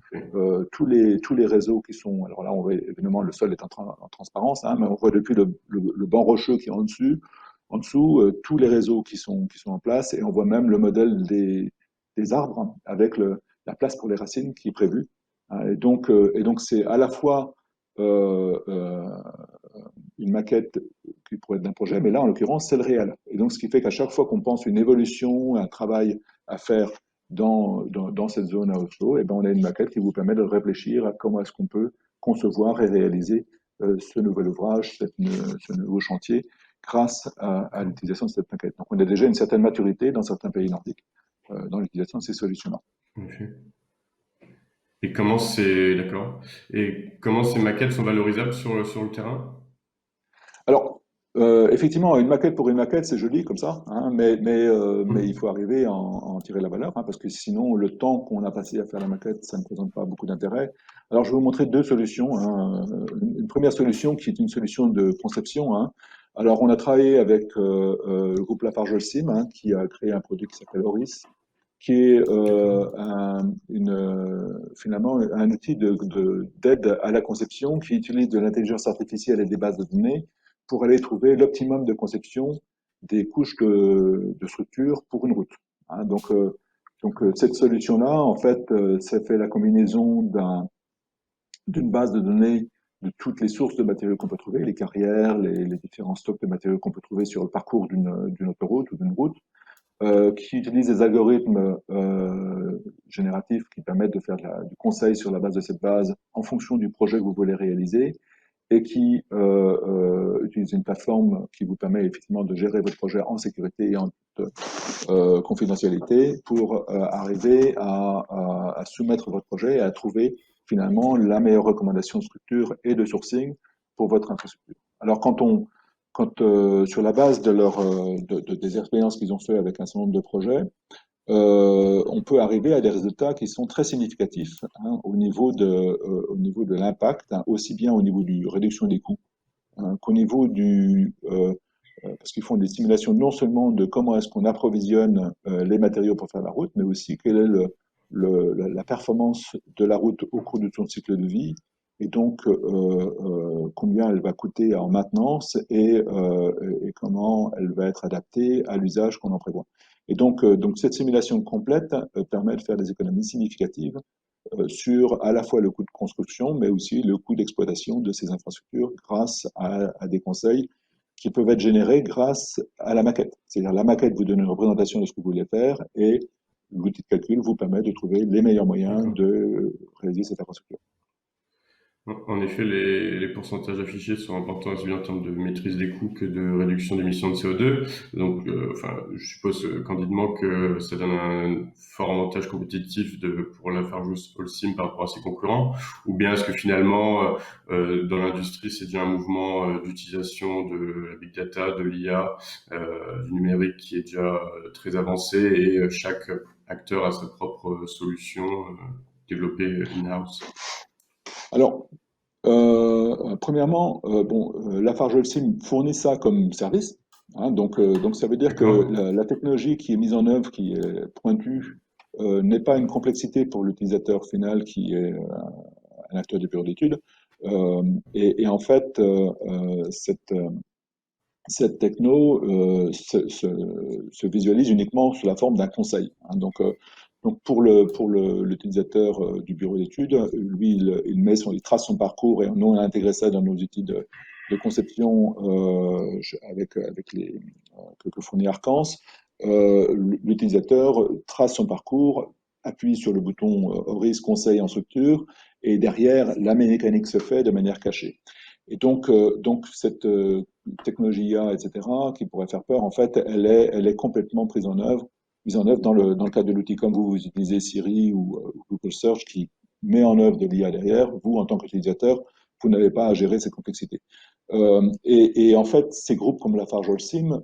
tous les réseaux qui sont. Alors là, on voit évidemment le sol est en transparence, mais on voit depuis le banc rocheux qui est en dessous tous les réseaux qui sont en place et on voit même le modèle des arbres avec la place pour les racines qui est prévue. Hein. Et donc c'est à la fois euh, euh, une maquette qui pourrait être d'un projet, mais là, en l'occurrence, c'est le réel. Et donc, ce qui fait qu'à chaque fois qu'on pense une évolution, un travail à faire dans cette zone à Oslo, et ben, on a une maquette qui vous permet de réfléchir à comment est-ce qu'on peut concevoir et réaliser ce nouvel ouvrage, ce nouveau chantier, grâce à l'utilisation de cette maquette. Donc, on a déjà une certaine maturité dans certains pays nordiques dans l'utilisation de ces solutions-là. Ok. D'accord. Et comment ces maquettes sont valorisables sur le terrain? Alors, effectivement, une maquette pour une maquette, c'est joli comme ça, mais il faut arriver à en tirer la valeur, parce que sinon, le temps qu'on a passé à faire la maquette, ça ne présente pas beaucoup d'intérêt. Alors, je vais vous montrer deux solutions. Une première solution qui est une solution de conception. Alors, on a travaillé avec le groupe Lafarge-Holcim, qui a créé un produit qui s'appelle Oris, qui est D'accord. finalement un outil d'aide à la conception qui utilise de l'intelligence artificielle et des bases de données pour aller trouver l'optimum de conception des couches de structure pour une route. Donc, cette solution-là, en fait, ça fait la combinaison d'une base de données de toutes les sources de matériaux qu'on peut trouver, les carrières, les différents stocks de matériaux qu'on peut trouver sur le parcours d'une autoroute ou d'une route, qui utilisent des algorithmes génératifs qui permettent de faire du conseil sur la base de cette base en fonction du projet que vous voulez réaliser et qui utilise une plateforme qui vous permet effectivement de gérer votre projet en sécurité et en confidentialité pour arriver à soumettre votre projet et à trouver finalement la meilleure recommandation de structure et de sourcing pour votre infrastructure. Alors sur la base des expériences qu'ils ont fait avec un certain nombre de projets, on peut arriver à des résultats qui sont très significatifs au niveau de l'impact, aussi bien au niveau du réduction des coûts qu'au niveau parce qu'ils font des simulations non seulement de comment est-ce qu'on approvisionne les matériaux pour faire la route, mais aussi quelle est la performance de la route au cours de son cycle de vie, et donc combien elle va coûter en maintenance et comment elle va être adaptée à l'usage qu'on en prévoit. Et donc cette simulation complète permet de faire des économies significatives sur à la fois le coût de construction, mais aussi le coût d'exploitation de ces infrastructures grâce à des conseils qui peuvent être générés grâce à la maquette. C'est-à-dire la maquette vous donne une représentation de ce que vous voulez faire et l'outil de calcul vous permet de trouver les meilleurs moyens D'accord. de réaliser cette infrastructure. En effet, les pourcentages affichés sont importants aussi bien en termes de maîtrise des coûts que de réduction d'émissions de CO2. Donc, enfin, je suppose candidement que ça donne un fort avantage compétitif pour Lafarge Holcim par rapport à ses concurrents. Ou bien est-ce que finalement, dans l'industrie, c'est déjà un mouvement d'utilisation de la big data, de l'IA, du numérique qui est déjà très avancé et chaque acteur a sa propre solution développée in-house. Alors, premièrement, Lafarge Holcim fournit ça comme service. Donc ça veut dire que D'accord? la technologie qui est mise en œuvre, qui est pointue, n'est pas une complexité pour l'utilisateur final qui est un acteur du bureau d'études. Et en fait, cette techno se visualise uniquement sous la forme d'un conseil. Donc pour l'utilisateur du bureau d'études, lui, il trace son parcours et nous, on a intégré ça dans nos outils de conception avec que fournit Arcance. L'utilisateur trace son parcours, appuie sur le bouton Oris conseil en structure et derrière, la mécanique se fait de manière cachée. Et donc cette technologie IA, etc., qui pourrait faire peur, en fait, elle est complètement mise en œuvre dans le cadre de l'outil comme vous utilisez Siri ou Google Search qui met en œuvre de l'IA derrière. Vous, en tant qu'utilisateur, vous n'avez pas à gérer cette complexité. Et en fait, ces groupes comme Lafarge Holcim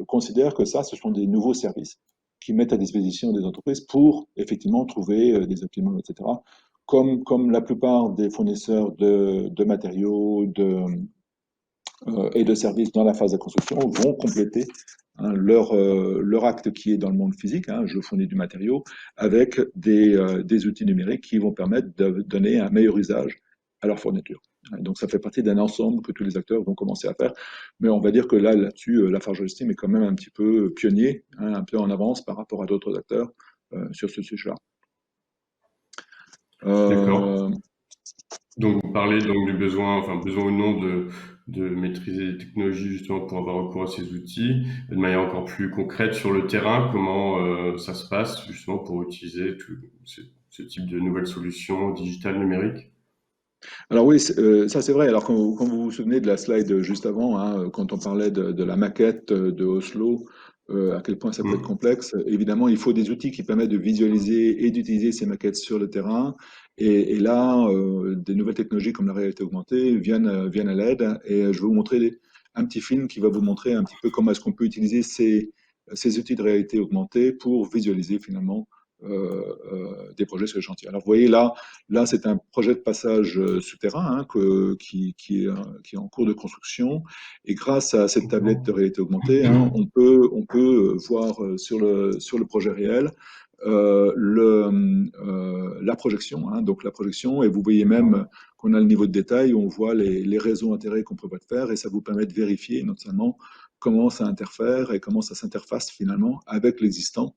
considèrent que ça, ce sont des nouveaux services qui mettent à disposition des entreprises pour effectivement trouver des optimums, etc. Comme la plupart des fournisseurs de matériaux et de services dans la phase de construction vont compléter leur acte qui est dans le monde physique, hein, je fournis du matériau, avec des outils numériques qui vont permettre de donner un meilleur usage à leur fourniture. Donc ça fait partie d'un ensemble que tous les acteurs vont commencer à faire. Mais on va dire que là-dessus, Lafarge Holcim est quand même un petit peu pionnier, hein, un peu en avance par rapport à d'autres acteurs sur ce sujet-là. D'accord. Euh, Donc, vous parlez donc du besoin, enfin, besoin ou non de maîtriser les technologies justement pour avoir recours à ces outils. De manière encore plus concrète sur le terrain, comment ça se passe justement pour utiliser tout ce type de nouvelles solutions digitales numériques? Alors oui, ça c'est vrai. Alors quand vous vous souvenez de la slide juste avant, hein, quand on parlait de la maquette de Oslo, à quel point ça peut être Hmm. complexe, évidemment, il faut des outils qui permettent de visualiser et d'utiliser ces maquettes sur le terrain. Et là, des nouvelles technologies comme la réalité augmentée viennent à l'aide. Et je vais vous montrer un petit film qui va vous montrer un petit peu comment est-ce qu'on peut utiliser ces outils de réalité augmentée pour visualiser finalement des projets sur le chantier. Alors vous voyez là, c'est un projet de passage souterrain hein, qui est en cours de construction. Et grâce à cette tablette de D'accord. réalité augmentée, hein, on peut voir sur le projet réel la projection. Hein, donc la projection, et vous voyez D'accord. même qu'on a le niveau de détail, on voit les réseaux intérêts qu'on prévoit de faire, et ça vous permet de vérifier notamment comment ça interfère et comment ça s'interface finalement avec l'existant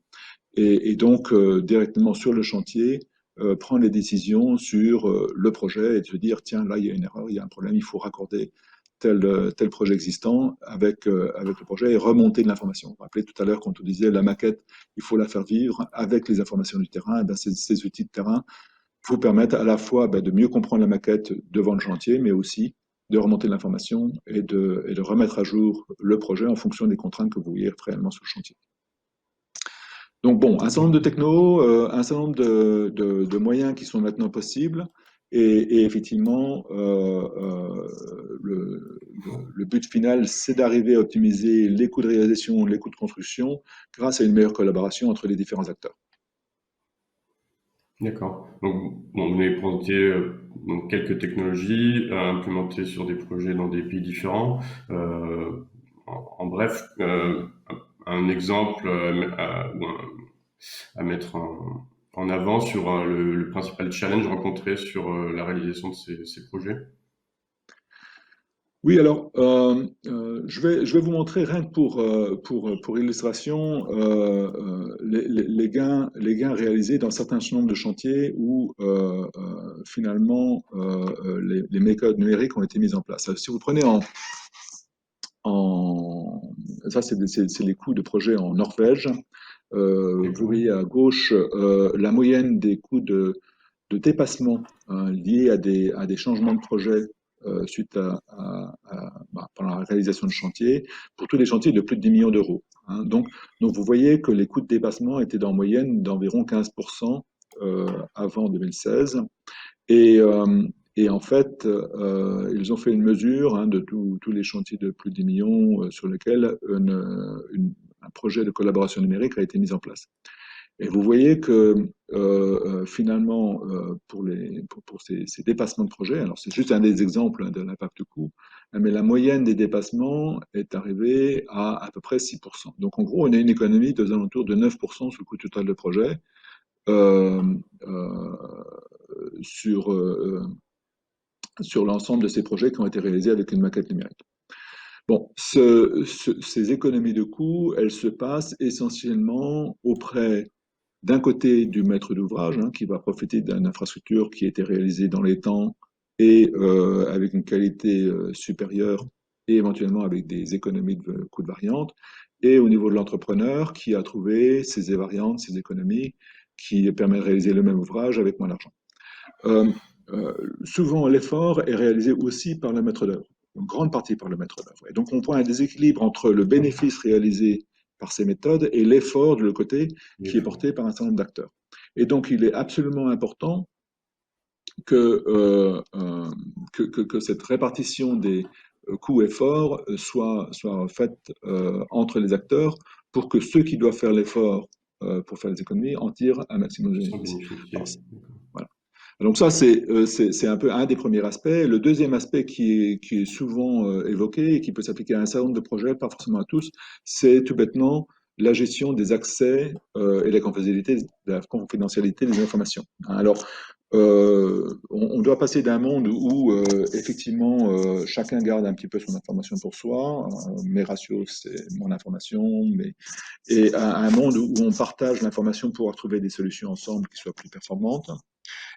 et donc directement sur le chantier, prendre les décisions sur le projet et de se dire, tiens, là, il y a une erreur, il y a un problème, il faut raccorder tel projet existant avec le projet et remonter de l'information. Vous vous rappelez tout à l'heure quand on disait la maquette, il faut la faire vivre avec les informations du terrain. Et bien, ces outils de terrain vous permettent à la fois de mieux comprendre la maquette devant le chantier, mais aussi de remonter l'information et de remettre à jour le projet en fonction des contraintes que vous voyez réellement sur le chantier. Donc bon, un certain nombre de technos, un certain nombre de moyens qui sont maintenant possibles. Et effectivement, le but final, c'est d'arriver à optimiser les coûts de réalisation, les coûts de construction, grâce à une meilleure collaboration entre les différents acteurs. D'accord. Donc, bon, vous avez présenté donc quelques technologies implémentées sur des projets dans des pays différents. En bref, un exemple à mettre en avant sur le principal challenge rencontré sur la réalisation de ces projets. Oui, alors, je vais vous montrer, rien que pour illustration, les gains réalisés dans certains nombre de chantiers où finalement les méthodes numériques ont été mises en place. Si vous prenez en ça, c'est les coûts de projet en Norvège. Vous D'accord. voyez à gauche la moyenne des coûts de dépassement hein, liés à des changements de projet suite pendant la réalisation de chantier, pour tous les chantiers de plus de 10 millions d'euros. Hein. Donc, vous voyez que les coûts de dépassement étaient en moyenne d'environ 15% avant 2016. Et, en fait, ils ont fait une mesure hein, de tous les chantiers de plus de 10 millions sur lesquels un projet de collaboration numérique a été mis en place. Et vous voyez que finalement, pour ces dépassements de projet, alors c'est juste un des exemples hein, de l'impact coût, hein, mais la moyenne des dépassements est arrivée à peu près 6%. Donc en gros, on a une économie aux alentours de 9% sur le coût total de projet euh, euh, sur, sur l'ensemble de ces projets qui ont été réalisés avec une maquette numérique. Bon, ces économies de coûts, elles se passent essentiellement auprès d'un côté du maître d'ouvrage, hein, qui va profiter d'une infrastructure qui a été réalisée dans les temps et avec une qualité supérieure et éventuellement avec des économies de coûts de variantes, et au niveau de l'entrepreneur qui a trouvé ces variantes, ces économies qui permettent de réaliser le même ouvrage avec moins d'argent. Euh, souvent, l'effort est réalisé aussi par le maître d'œuvre, une grande partie par le maître d'œuvre. Et donc, on voit un déséquilibre entre le bénéfice réalisé par ces méthodes et l'effort de l'autre côté qui est porté par un certain nombre d'acteurs. Et donc, il est absolument important que, que cette répartition des coûts-efforts soit faite entre les acteurs pour que ceux qui doivent faire l'effort pour faire les économies en tirent un maximum de Sans bénéfices. Alors, bénéficier. voilà. Donc ça, c'est un peu un des premiers aspects. Le deuxième aspect qui est souvent évoqué et qui peut s'appliquer à un certain nombre de projets, pas forcément à tous, c'est tout bêtement la gestion des accès et la confidentialité des informations. Alors, on doit passer d'un monde où effectivement chacun garde un petit peu son information pour soi, mes ratios c'est mon information, et à un monde où on partage l'information pour pouvoir trouver des solutions ensemble qui soient plus performantes.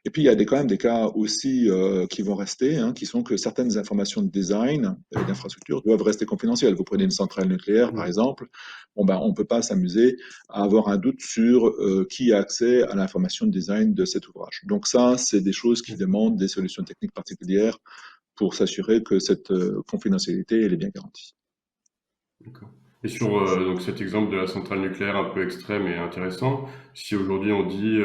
Et puis, il y a quand même des cas aussi qui vont rester, hein, qui sont que certaines informations de design et d'infrastructure doivent rester confidentielles. Vous prenez une centrale nucléaire, par Ouais, exemple, bon, ben, on ne peut pas s'amuser à avoir un doute sur qui a accès à l'information de design de cet ouvrage. Donc ça, c'est des choses qui d'accord, demandent des solutions techniques particulières pour s'assurer que cette confidentialité, elle est bien garantie. d'accord. Et sur donc cet exemple de la centrale nucléaire un peu extrême et intéressant, si aujourd'hui on dit,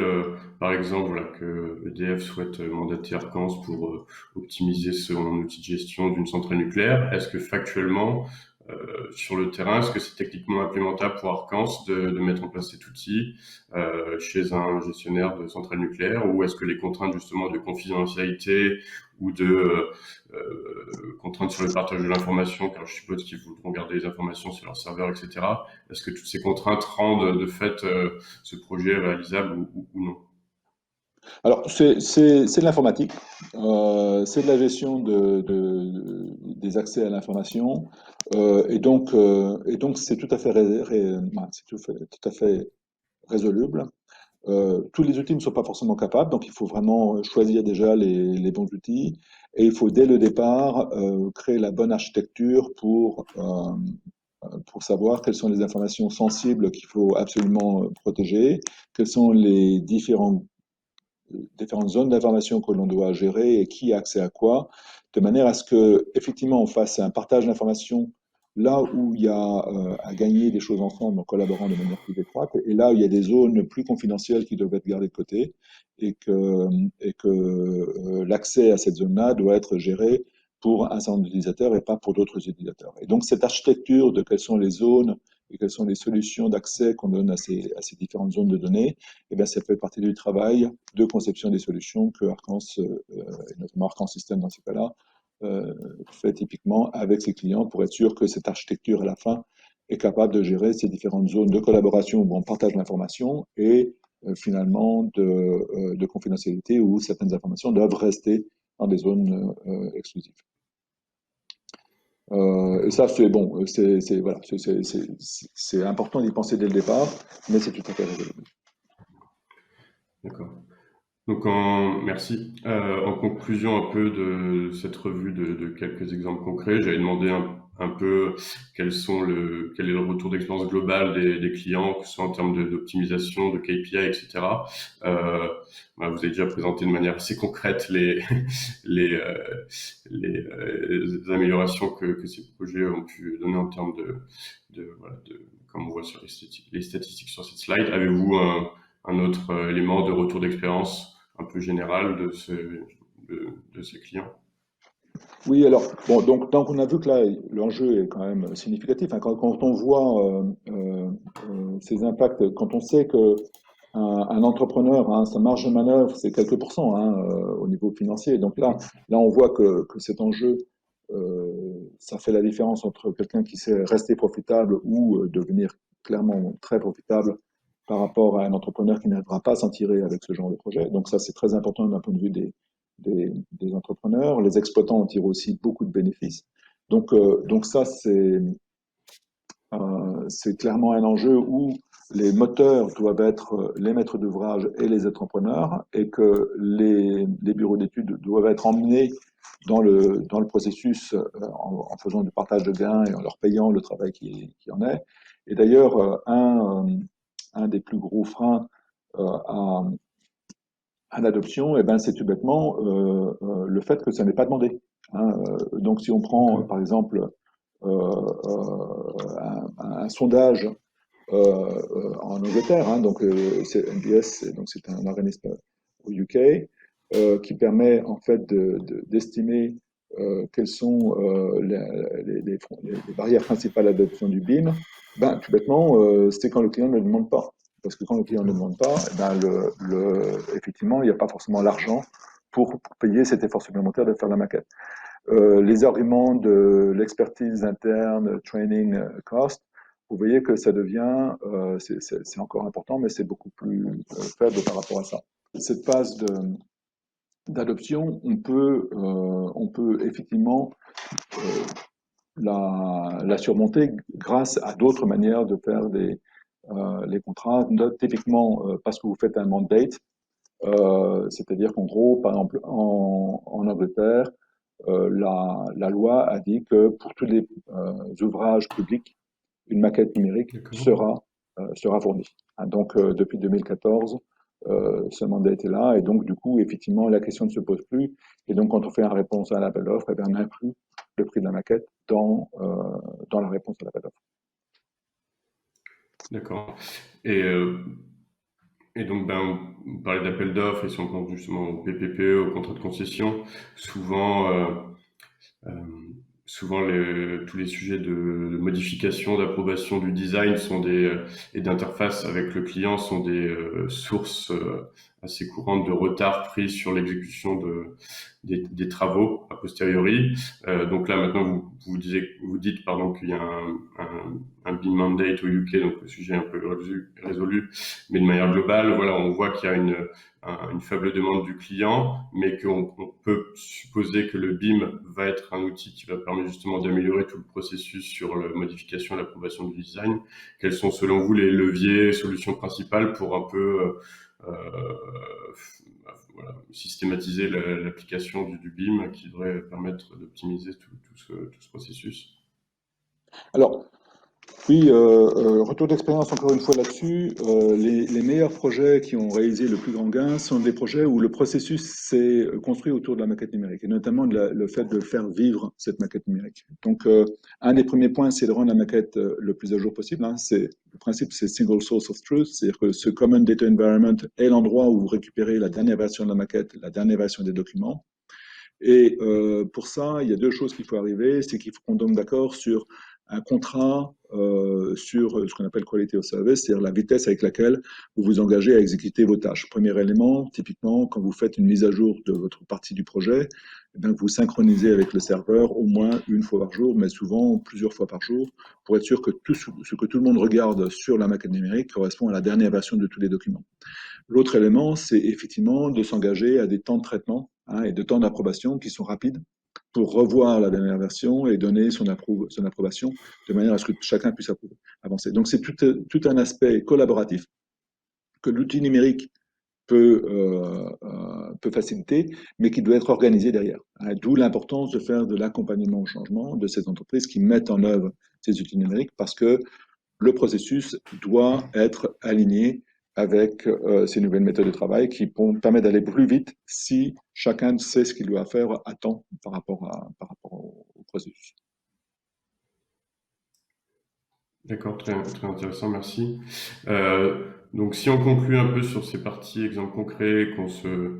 par exemple, voilà, que EDF souhaite mandater Arcans pour optimiser son outil de gestion d'une centrale nucléaire, est-ce que factuellement, sur le terrain, est-ce que c'est techniquement implémentable pour Arcans de mettre en place cet outil chez un gestionnaire de centrale nucléaire, ou est-ce que les contraintes justement de confidentialité ou de contraintes sur le partage de l'information, car je suppose qu'ils voudront garder les informations sur leur serveur, etc. Est-ce que toutes ces contraintes rendent de fait ce projet réalisable ou non? Alors, c'est de l'informatique, c'est de la gestion des accès à l'information, et donc c'est tout à fait, c'est tout à fait résoluble. Tous les outils ne sont pas forcément capables, donc il faut vraiment choisir déjà les bons outils, et il faut dès le départ créer la bonne architecture pour savoir quelles sont les informations sensibles qu'il faut absolument protéger, quels sont les différentes zones d'information que l'on doit gérer et qui a accès à quoi, de manière à ce que effectivement on fasse un partage d'informations là où il y a à gagner des choses ensemble en collaborant de manière plus étroite, et là où il y a des zones plus confidentielles qui doivent être gardées de côté, et que l'accès à cette zone-là doit être géré pour un certain nombre d'utilisateurs et pas pour d'autres utilisateurs. Et donc cette architecture de quelles sont les zones et quelles sont les solutions d'accès qu'on donne à ces différentes zones de données, eh bien, ça fait partie du travail de conception des solutions que Arcans, et notamment Arcans System dans ces cas-là, fait typiquement avec ses clients pour être sûr que cette architecture à la fin est capable de gérer ces différentes zones de collaboration où on partage l'information et finalement de confidentialité où certaines informations doivent rester dans des zones exclusives. Et D'accord, ça, c'est bon, voilà, c'est important d'y penser dès le départ, mais c'est tout à fait résolu. d'accord. Donc, merci. En conclusion un peu de cette revue de quelques exemples concrets, j'avais demandé un peu quel est le retour d'expérience global des clients, que ce soit en termes d'optimisation, de KPI, etc. Euh, vous avez déjà présenté de manière assez concrète les, euh, les améliorations que ces projets ont pu donner en termes voilà, comme on voit sur les statistiques sur cette slide. Avez-vous un autre élément de retour d'expérience un peu général de ces clients? Oui, alors, bon, donc on a vu que là, l'enjeu est quand même significatif, hein. Quand on voit ces impacts, quand on sait que un entrepreneur, hein, sa marge de manœuvre, c'est quelques pourcents, hein, au niveau financier. Donc là on voit que cet enjeu, ça fait la différence entre quelqu'un qui sait rester profitable ou devenir clairement très profitable par rapport à un entrepreneur qui n'arrivera pas à s'en tirer avec ce genre de projet. Donc ça, c'est très important d'un point de vue des entrepreneurs. Les exploitants en tirent aussi beaucoup de bénéfices. Donc ça, c'est clairement un enjeu où les moteurs doivent être les maîtres d'ouvrage et les entrepreneurs, et que les bureaux d'études doivent être emmenés dans le processus en faisant du partage de gains et en leur payant le travail qui en est. Et d'ailleurs, un des plus gros freins à l'adoption, eh ben, c'est tout bêtement le fait que ça n'est pas demandé, hein. Donc si on prend D'accord. par exemple un sondage en Angleterre, hein, donc c'est NBS, donc c'est un organisme au UK, qui permet en fait d'estimer quelles sont les barrières principales à l'adoption du BIM, ben, tout bêtement, c'est quand le client ne le demande pas. Parce que quand le client ne D'accord. demande pas, ben effectivement, il n'y a pas forcément l'argent pour payer cet effort supplémentaire de faire la maquette. Les arguments de l'expertise interne, training, cost, vous voyez que ça devient, c'est encore important, mais c'est beaucoup plus faible par rapport à ça. Cette phase d'adoption, on peut effectivement euh, la surmonter grâce à d'autres manières de faire les contrats. Typiquement, parce que vous faites un mandate, c'est-à-dire qu'en gros, par exemple, en Angleterre, la loi a dit que pour tous les ouvrages publics, une maquette numérique D'accord. sera fournie. Hein, donc, depuis 2014, ce mandat était là, et donc, du coup, effectivement, la question ne se pose plus. Et donc, quand on fait une réponse à l'appel d'offres, eh bien, on inclut le prix de la maquette dans la réponse à l'appel d'offres. D'accord. Et, euh, et donc, ben, on parlait d'appel d'offres et si on compte justement au PPPE, au contrat de concession, souvent, Euh, souvent, tous les sujets de modification, d'approbation du design et d'interface avec le client sont des sources assez courantes de retard pris sur l'exécution des travaux a posteriori. Donc là, maintenant, vous dites, pardon, qu'il y a un BIM mandate au UK, donc le sujet est un peu résolu, mais de manière globale, voilà, on voit qu'il y a une faible demande du client, mais qu'on peut supposer que le BIM va être un outil qui va permettre justement d'améliorer tout le processus sur la modification et l'approbation du design. Quels sont selon vous les leviers, solutions principales pour un peu voilà, systématiser l'application du BIM qui devrait permettre d'optimiser tout ce processus? Alors, oui, retour d'expérience encore une fois là-dessus. Les meilleurs projets qui ont réalisé le plus grand gain sont des projets où le processus s'est construit autour de la maquette numérique et notamment le fait de faire vivre cette maquette numérique. Donc, un des premiers points, c'est de rendre la maquette le plus à jour possible. Hein. Le principe, c'est single source of truth, c'est-à-dire que ce common data environment est l'endroit où vous récupérez la dernière version de la maquette, la dernière version des documents. Et pour ça, il y a deux choses qu'il faut arriver, c'est qu'il faut qu'on tombe d'accord sur un contrat sur ce qu'on appelle quality of service, c'est-à-dire la vitesse avec laquelle vous vous engagez à exécuter vos tâches. Premier élément, typiquement, quand vous faites une mise à jour de votre partie du projet, eh bien, vous synchronisez avec le serveur au moins une fois par jour, mais souvent plusieurs fois par jour, pour être sûr que tout ce que tout le monde regarde sur la maquette numérique correspond à la dernière version de tous les documents. L'autre élément, c'est effectivement de s'engager à des temps de traitement et de temps d'approbation qui sont rapides pour revoir la dernière version et donner son approbation de manière à ce que chacun puisse avancer. Donc c'est tout un aspect collaboratif que l'outil numérique peut faciliter, mais qui doit être organisé derrière. D'où l'importance de faire de l'accompagnement au changement de ces entreprises qui mettent en œuvre ces outils numériques parce que le processus doit être aligné avec ces nouvelles méthodes de travail qui permettent d'aller plus vite si chacun sait ce qu'il doit faire à temps par rapport au processus. D'accord, très intéressant, merci. Donc, si on conclut un peu sur ces parties, exemples concrets, qu'on se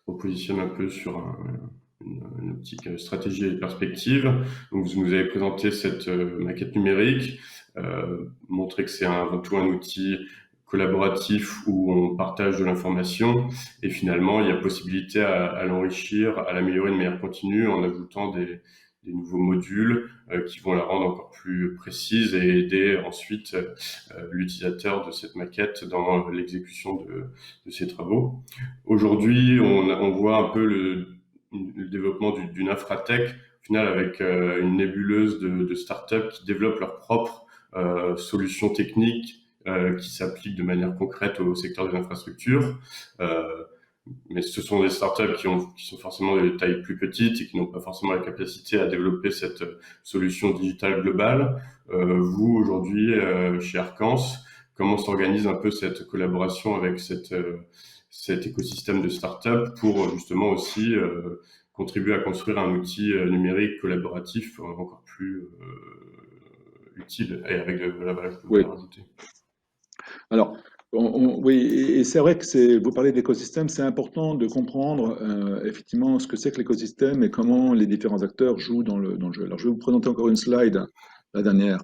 repositionne un peu sur une optique stratégie et perspective. Donc, vous nous avez présenté cette maquette numérique, montré que c'est avant tout un outil collaboratif où on partage de l'information et finalement, il y a possibilité à l'enrichir, à l'améliorer de manière continue en ajoutant des nouveaux modules qui vont la rendre encore plus précise et aider ensuite l'utilisateur de cette maquette dans l'exécution de ses travaux. Aujourd'hui, on voit un peu le développement d'une infratech, au final avec une nébuleuse de startups qui développent leurs propres solutions techniques qui s'appliquent de manière concrète au secteur des infrastructures. Euh, mais ce sont des startups qui sont forcément de taille plus petite et qui n'ont pas forcément la capacité à développer cette solution digitale globale. Vous, aujourd'hui, chez Arcans, comment s'organise un peu cette collaboration avec cet écosystème de startups pour justement aussi contribuer à construire un outil numérique collaboratif encore plus utile et avec de la valeur Oui. ajoutée? Alors, Oui, et c'est vrai que vous parlez d'écosystème, c'est important de comprendre effectivement ce que c'est que l'écosystème et comment les différents acteurs jouent dans le jeu. Alors, je vais vous présenter encore une slide, la dernière,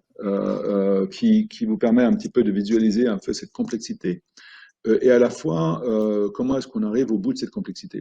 qui vous permet un petit peu de visualiser un peu cette complexité et à la fois comment est-ce qu'on arrive au bout de cette complexité.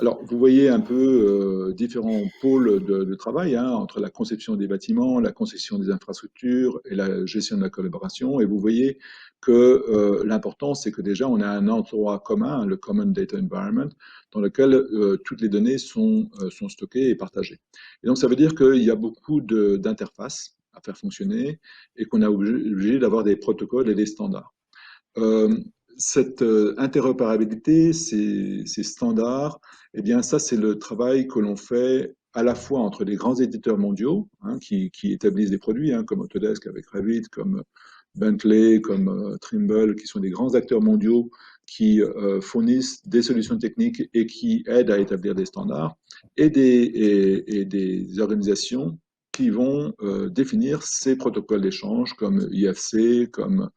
Alors, vous voyez un peu différents pôles de travail entre la conception des bâtiments, la conception des infrastructures et la gestion de la collaboration. Et vous voyez que l'important, c'est que déjà, on a un endroit commun, le Common Data Environment, dans lequel toutes les données sont stockées et partagées. Et donc, ça veut dire qu'il y a beaucoup d'interfaces à faire fonctionner et qu'on est obligé d'avoir des protocoles et des standards. Euh, cette interopérabilité, ces standards, eh bien, ça, c'est le travail que l'on fait à la fois entre les grands éditeurs mondiaux qui établissent des produits, comme Autodesk avec Revit, comme Bentley, comme Trimble, qui sont des grands acteurs mondiaux qui fournissent des solutions techniques et qui aident à établir des standards, et des organisations qui vont définir ces protocoles d'échange comme IFC, comme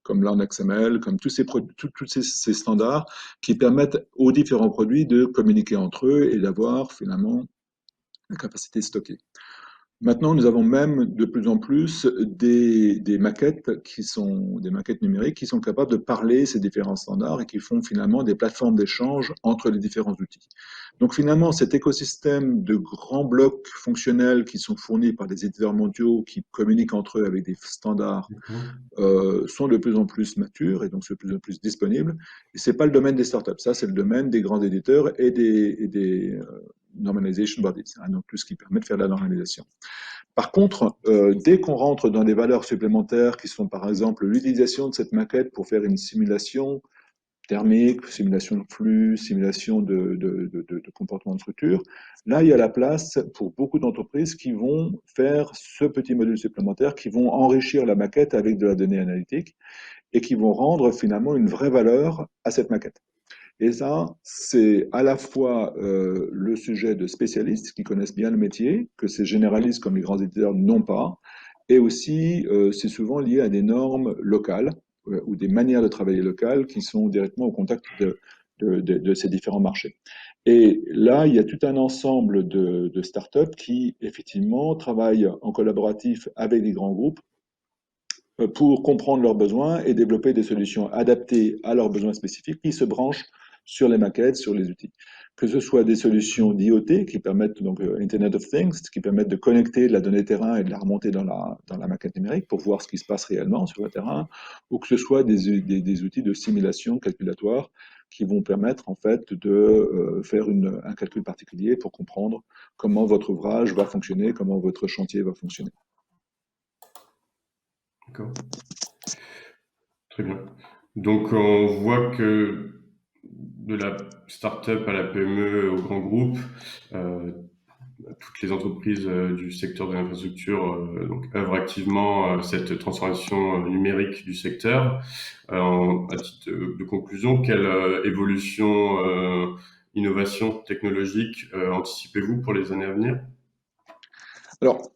LearnXML, comme tous ces standards qui permettent aux différents produits de communiquer entre eux et d'avoir finalement la capacité de stocker. Maintenant, nous avons même de plus en plus des maquettes qui sont des maquettes numériques qui sont capables de parler ces différents standards et qui font finalement des plateformes d'échange entre les différents outils. Donc finalement, cet écosystème de grands blocs fonctionnels qui sont fournis par des éditeurs mondiaux qui communiquent entre eux avec des standards D'accord. sont de plus en plus matures et donc de plus en plus disponibles. Et ce n'est pas le domaine des startups, ça c'est le domaine des grands éditeurs et des normalization bodies, donc tout ce qui permet de faire de la normalisation. Par contre, dès qu'on rentre dans des valeurs supplémentaires qui sont par exemple l'utilisation de cette maquette pour faire une simulation thermique, simulation de flux, simulation de comportement de structure, là, il y a la place pour beaucoup d'entreprises qui vont faire ce petit module supplémentaire, qui vont enrichir la maquette avec de la donnée analytique et qui vont rendre finalement une vraie valeur à cette maquette. Et ça, c'est à la fois le sujet de spécialistes qui connaissent bien le métier, que ces généralistes comme les grands éditeurs n'ont pas, et aussi c'est souvent lié à des normes locales ou des manières de travailler locales qui sont directement au contact de ces différents marchés. Et là, il y a tout un ensemble de startups qui, effectivement, travaillent en collaboratif avec des grands groupes pour comprendre leurs besoins et développer des solutions adaptées à leurs besoins spécifiques qui se branchent sur les maquettes, sur les outils. Que ce soit des solutions d'IoT qui permettent, donc Internet of Things, qui permettent de connecter de la donnée terrain et de la remonter dans la maquette numérique pour voir ce qui se passe réellement sur le terrain, ou que ce soit des outils de simulation calculatoire qui vont permettre en fait de faire un calcul particulier pour comprendre comment votre ouvrage va fonctionner, comment votre chantier va fonctionner. D'accord. Très bien. Donc, on voit que de la start-up à la PME au grand groupe, euh, toutes les entreprises du secteur de l'infrastructure donc, œuvrent activement cette transformation numérique du secteur. À titre de conclusion, quelle évolution, innovation technologique anticipez-vous pour les années à venir? Alors,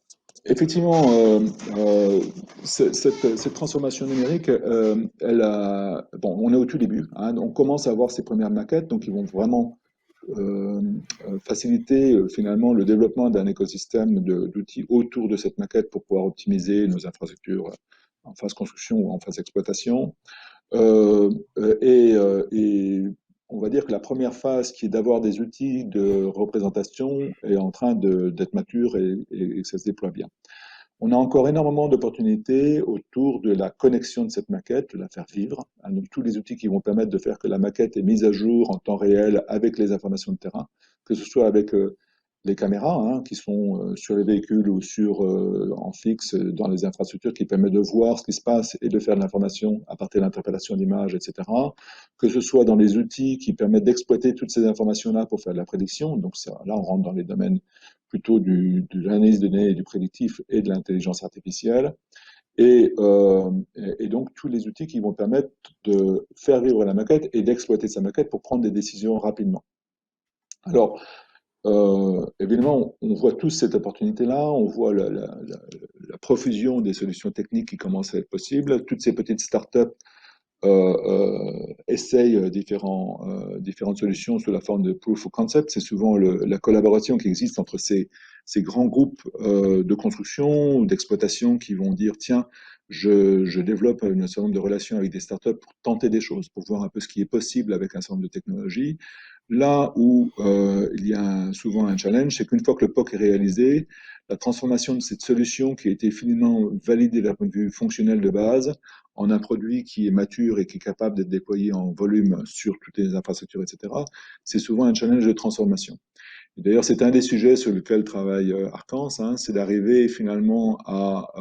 effectivement, cette transformation numérique, bon, on est au tout début, on commence à avoir ces premières maquettes, donc ils vont vraiment euh, faciliter finalement le développement d'un écosystème d'outils autour de cette maquette pour pouvoir optimiser nos infrastructures en phase construction ou en phase exploitation. Euh, et on va dire que la première phase, qui est d'avoir des outils de représentation, est en train d'être mature et ça se déploie bien. On a encore énormément d'opportunités autour de la connexion de cette maquette, de la faire vivre. Donc, tous les outils qui vont permettre de faire que la maquette est mise à jour en temps réel avec les informations de terrain, que ce soit avec les caméras qui sont sur les véhicules ou en fixe dans les infrastructures qui permettent de voir ce qui se passe et de faire de l'information à partir de l'interpellation d'images, etc. Que ce soit dans les outils qui permettent d'exploiter toutes ces informations-là pour faire de la prédiction. Donc là, on rentre dans les domaines plutôt de l'analyse de données et du prédictif et de l'intelligence artificielle. Et donc, tous les outils qui vont permettre de faire vivre la maquette et d'exploiter sa maquette pour prendre des décisions rapidement. Alors, évidemment, on voit tous cette opportunité-là, on voit la profusion des solutions techniques qui commencent à être possibles, toutes ces petites startups essayent différentes solutions sous la forme de proof of concept. C'est souvent la collaboration qui existe entre ces grands groupes de construction ou d'exploitation qui vont dire, tiens, je développe un certain nombre de relations avec des startups pour tenter des choses, pour voir un peu ce qui est possible avec un certain nombre de technologies. Là où il y a souvent un challenge, c'est qu'une fois que le POC est réalisé, la transformation de cette solution qui a été finalement validée d'un point de vue fonctionnel de base en un produit qui est mature et qui est capable d'être déployé en volume sur toutes les infrastructures, etc., c'est souvent un challenge de transformation. D'ailleurs, c'est un des sujets sur lesquels travaille Arcance, hein, c'est d'arriver finalement à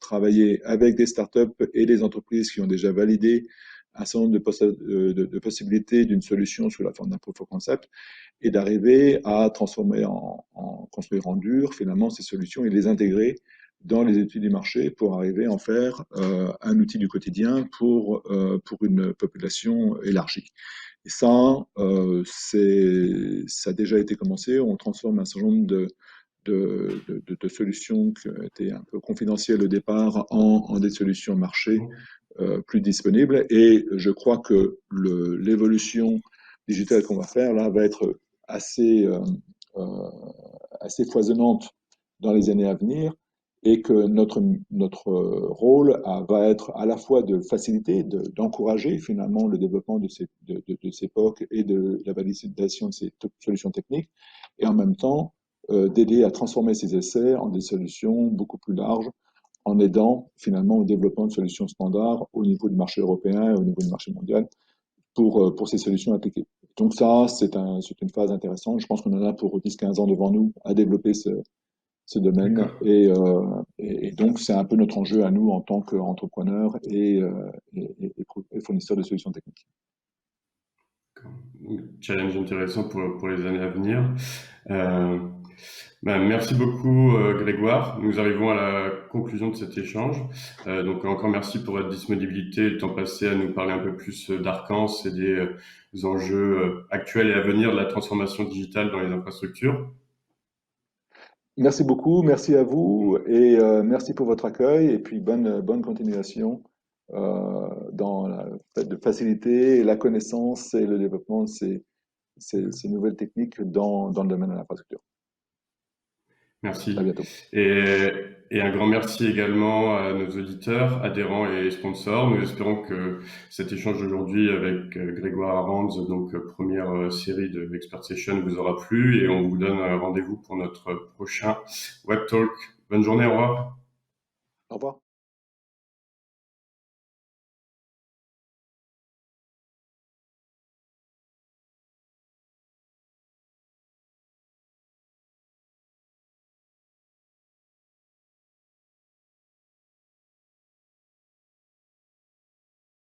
travailler avec des startups et des entreprises qui ont déjà validé un certain nombre de possibilités d'une solution sous la forme d'un proof of concept et d'arriver à transformer construire en dur finalement ces solutions et les intégrer dans les études du marché pour arriver à en faire un outil du quotidien pour une population élargie. Et ça, ça a déjà été commencé. On transforme un certain nombre de solutions qui étaient un peu confidentielles au départ en des solutions marché plus disponibles. Et je crois que l'évolution digitale qu'on va faire là va être assez, euh, assez foisonnante dans les années à venir et que notre rôle va être à la fois de faciliter, d'encourager finalement le développement de ces POC et de la validation de ces solutions techniques, et en même temps d'aider à transformer ces essais en des solutions beaucoup plus larges, en aidant finalement au développement de solutions standards au niveau du marché européen et au niveau du marché mondial pour ces solutions appliquées. Donc ça, une phase intéressante. Je pense qu'on en a pour 10-15 ans devant nous à développer ce domaine. D'accord. Et donc, c'est un peu notre enjeu à nous en tant qu'entrepreneurs et fournisseurs de solutions techniques. Challenge intéressant pour les années à venir. Euh, Merci beaucoup, Grégoire. Nous arrivons à la conclusion de cet échange. Donc, encore merci pour votre disponibilité et le temps passé à nous parler un peu plus d'Arcance et des enjeux actuels et à venir de la transformation digitale dans les infrastructures. Merci beaucoup, merci à vous et merci pour votre accueil et puis bonne continuation dans le fait de faciliter la connaissance et le développement de ces nouvelles techniques dans le domaine de l'infrastructure. À Merci. bientôt. Et, et un grand merci également à nos auditeurs, adhérents et sponsors. Nous espérons que cet échange d'aujourd'hui avec Grégoire Aranz, donc première série de Expert Session, vous aura plu et on vous donne rendez-vous pour notre prochain Web Talk. Bonne journée, au revoir. Au revoir.